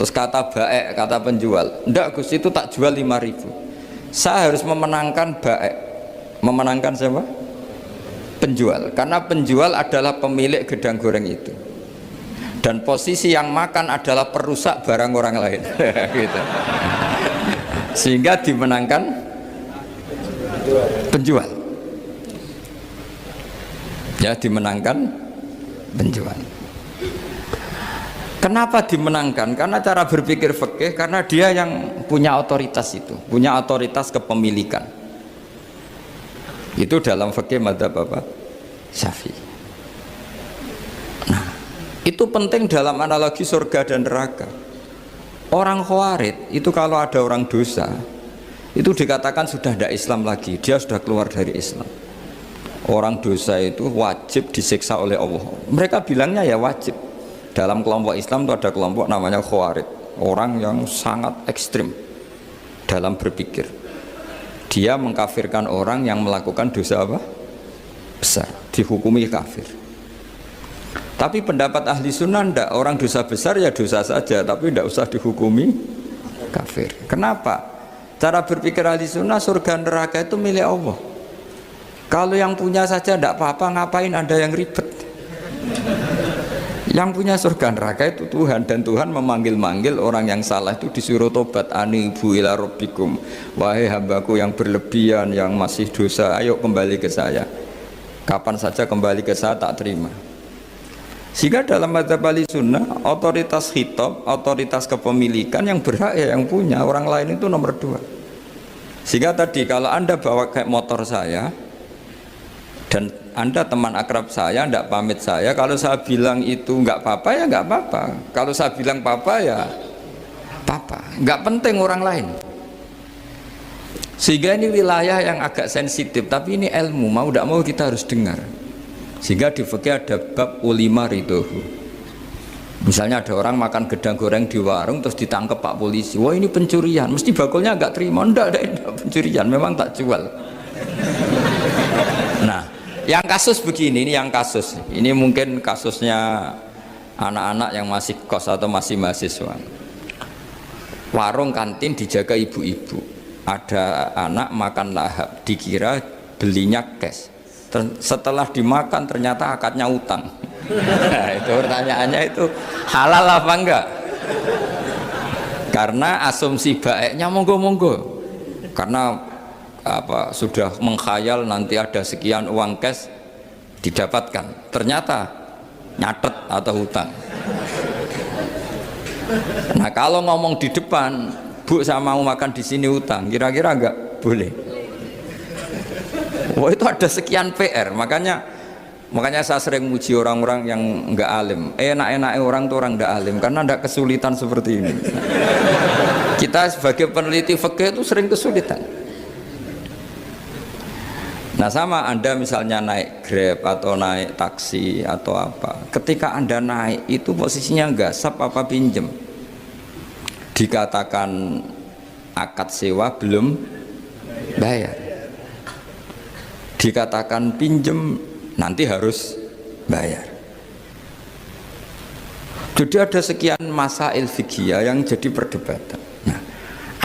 terus kata baek, kata penjual, enggak Gus itu tak jual 5.000, saya harus memenangkan baek. Memenangkan siapa? Penjual, karena penjual adalah pemilik gedang goreng itu, dan posisi yang makan adalah perusak barang orang lain. Gitu. Sehingga dimenangkan penjual, ya dimenangkan penjual. Kenapa dimenangkan? Karena cara berpikir fikih, karena dia yang punya otoritas itu, punya otoritas kepemilikan. Itu dalam fikih madzhab apa? Syafi'i. Nah, itu penting dalam analogi surga dan neraka. Orang Khawarij itu kalau ada orang dosa, itu dikatakan sudah tidak Islam lagi, dia sudah keluar dari Islam. Orang dosa itu wajib disiksa oleh Allah. Mereka bilangnya ya wajib. Dalam kelompok Islam itu ada kelompok namanya Khawarij, orang yang sangat ekstrim dalam berpikir. Dia mengkafirkan orang yang melakukan dosa apa? Besar, dihukumi kafir. Tapi pendapat ahli sunnah enggak, orang dosa besar ya dosa saja, tapi tidak usah dihukumi kafir. Kenapa? Cara berpikir ahli sunnah, surga neraka itu milik Allah. Kalau yang punya saja enggak apa-apa, ngapain Anda yang ribet? Yang punya surga neraka itu Tuhan, dan Tuhan memanggil-manggil orang yang salah itu disuruh tobat, anibu ila rabbikum, wahai hambaku yang berlebihan, yang masih dosa, ayo kembali ke saya. Kapan saja kembali ke saya tak terima. Sehingga dalam madzhab ahli sunnah, otoritas khitab, otoritas kepemilikan yang berhak ya yang punya, orang lain itu nomor 2. Sehingga tadi kalau Anda bawa kayak motor saya, dan Anda teman akrab saya, tidak pamit saya, kalau saya bilang itu nggak apa-apa ya nggak apa-apa, kalau saya bilang apa-apa ya apa-apa, nggak penting orang lain. Sehingga ini wilayah yang agak sensitif, tapi ini ilmu, mau tidak mau kita harus dengar. Sehingga di fikih ada bab ulima ridhohu. Misalnya ada orang makan gedang goreng di warung terus ditangkap Pak polisi, wah ini pencurian, mesti bakulnya nggak terima, enggak pencurian, memang tak jual. Nah, yang kasus begini, ini yang kasus, ini mungkin kasusnya anak-anak yang masih kos atau masih mahasiswa. Warung kantin dijaga ibu-ibu, ada anak makan lahap, dikira belinya cash, setelah dimakan ternyata akadnya utang. Nah, itu pertanyaannya itu halal apa enggak? Karena asumsi baiknya monggo-monggo, karena apa sudah mengkhayal nanti ada sekian uang cash didapatkan, ternyata nyatet atau hutang. Nah kalau ngomong di depan, Bu saya mau makan di sini hutang, kira-kira enggak boleh. Wah itu ada sekian PR, makanya saya sering muji orang-orang yang enggak alim. Enak-enaknya orang tuh orang enggak alim karena enggak kesulitan seperti ini. Kita sebagai peneliti fikih itu sering kesulitan. Nah sama Anda misalnya naik Grab atau naik taksi atau apa, ketika Anda naik itu posisinya gasap apa pinjem, dikatakan akad sewa belum bayar, dikatakan pinjem nanti harus bayar. Jadi ada sekian masail fikih yang jadi perdebatan. Nah,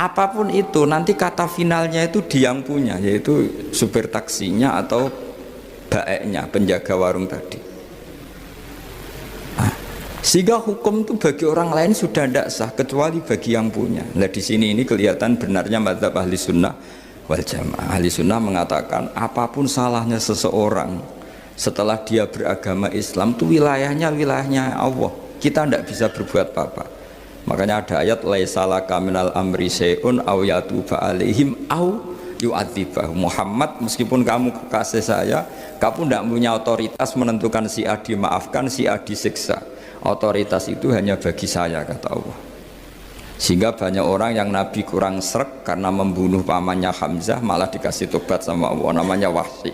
apapun itu nanti kata finalnya itu dia yang punya, yaitu supir taksinya atau baeknya, penjaga warung tadi. Nah, sehingga hukum itu bagi orang lain sudah tidak sah kecuali bagi yang punya. Nah di sini ini kelihatan benarnya mazhab ahli sunnah wal jamaah. Ahli sunnah mengatakan apapun salahnya seseorang setelah dia beragama Islam itu wilayahnya Allah. Kita tidak bisa berbuat apa-apa. Makanya ada ayat laisa laka minal amri syai'un aw yatuba alaihim aw yu'adzibahum. Muhammad, meskipun kamu kekasih saya, kamu tidak punya otoritas menentukan si A dimaafkan, si A disiksa. Otoritas itu hanya bagi saya, kata Allah. Sehingga banyak orang yang Nabi kurang srek karena membunuh pamannya Hamzah malah dikasih tobat sama Allah, namanya Wahsy.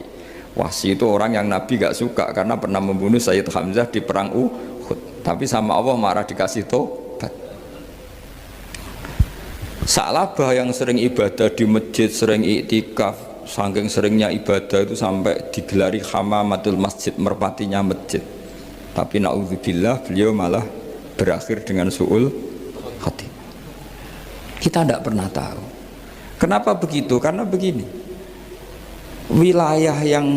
Wahsy itu orang yang Nabi gak suka karena pernah membunuh Sayyid Hamzah di perang Uhud. Tapi sama Allah marah dikasih tobat. Sa'labah yang sering ibadah di masjid, sering iktikaf, saking seringnya ibadah itu sampai digelari hamamatul masjid, merpatinya masjid. Tapi na'udzubillah beliau malah berakhir dengan su'ul hati. Kita tidak pernah tahu. Kenapa begitu? Karena begini, wilayah yang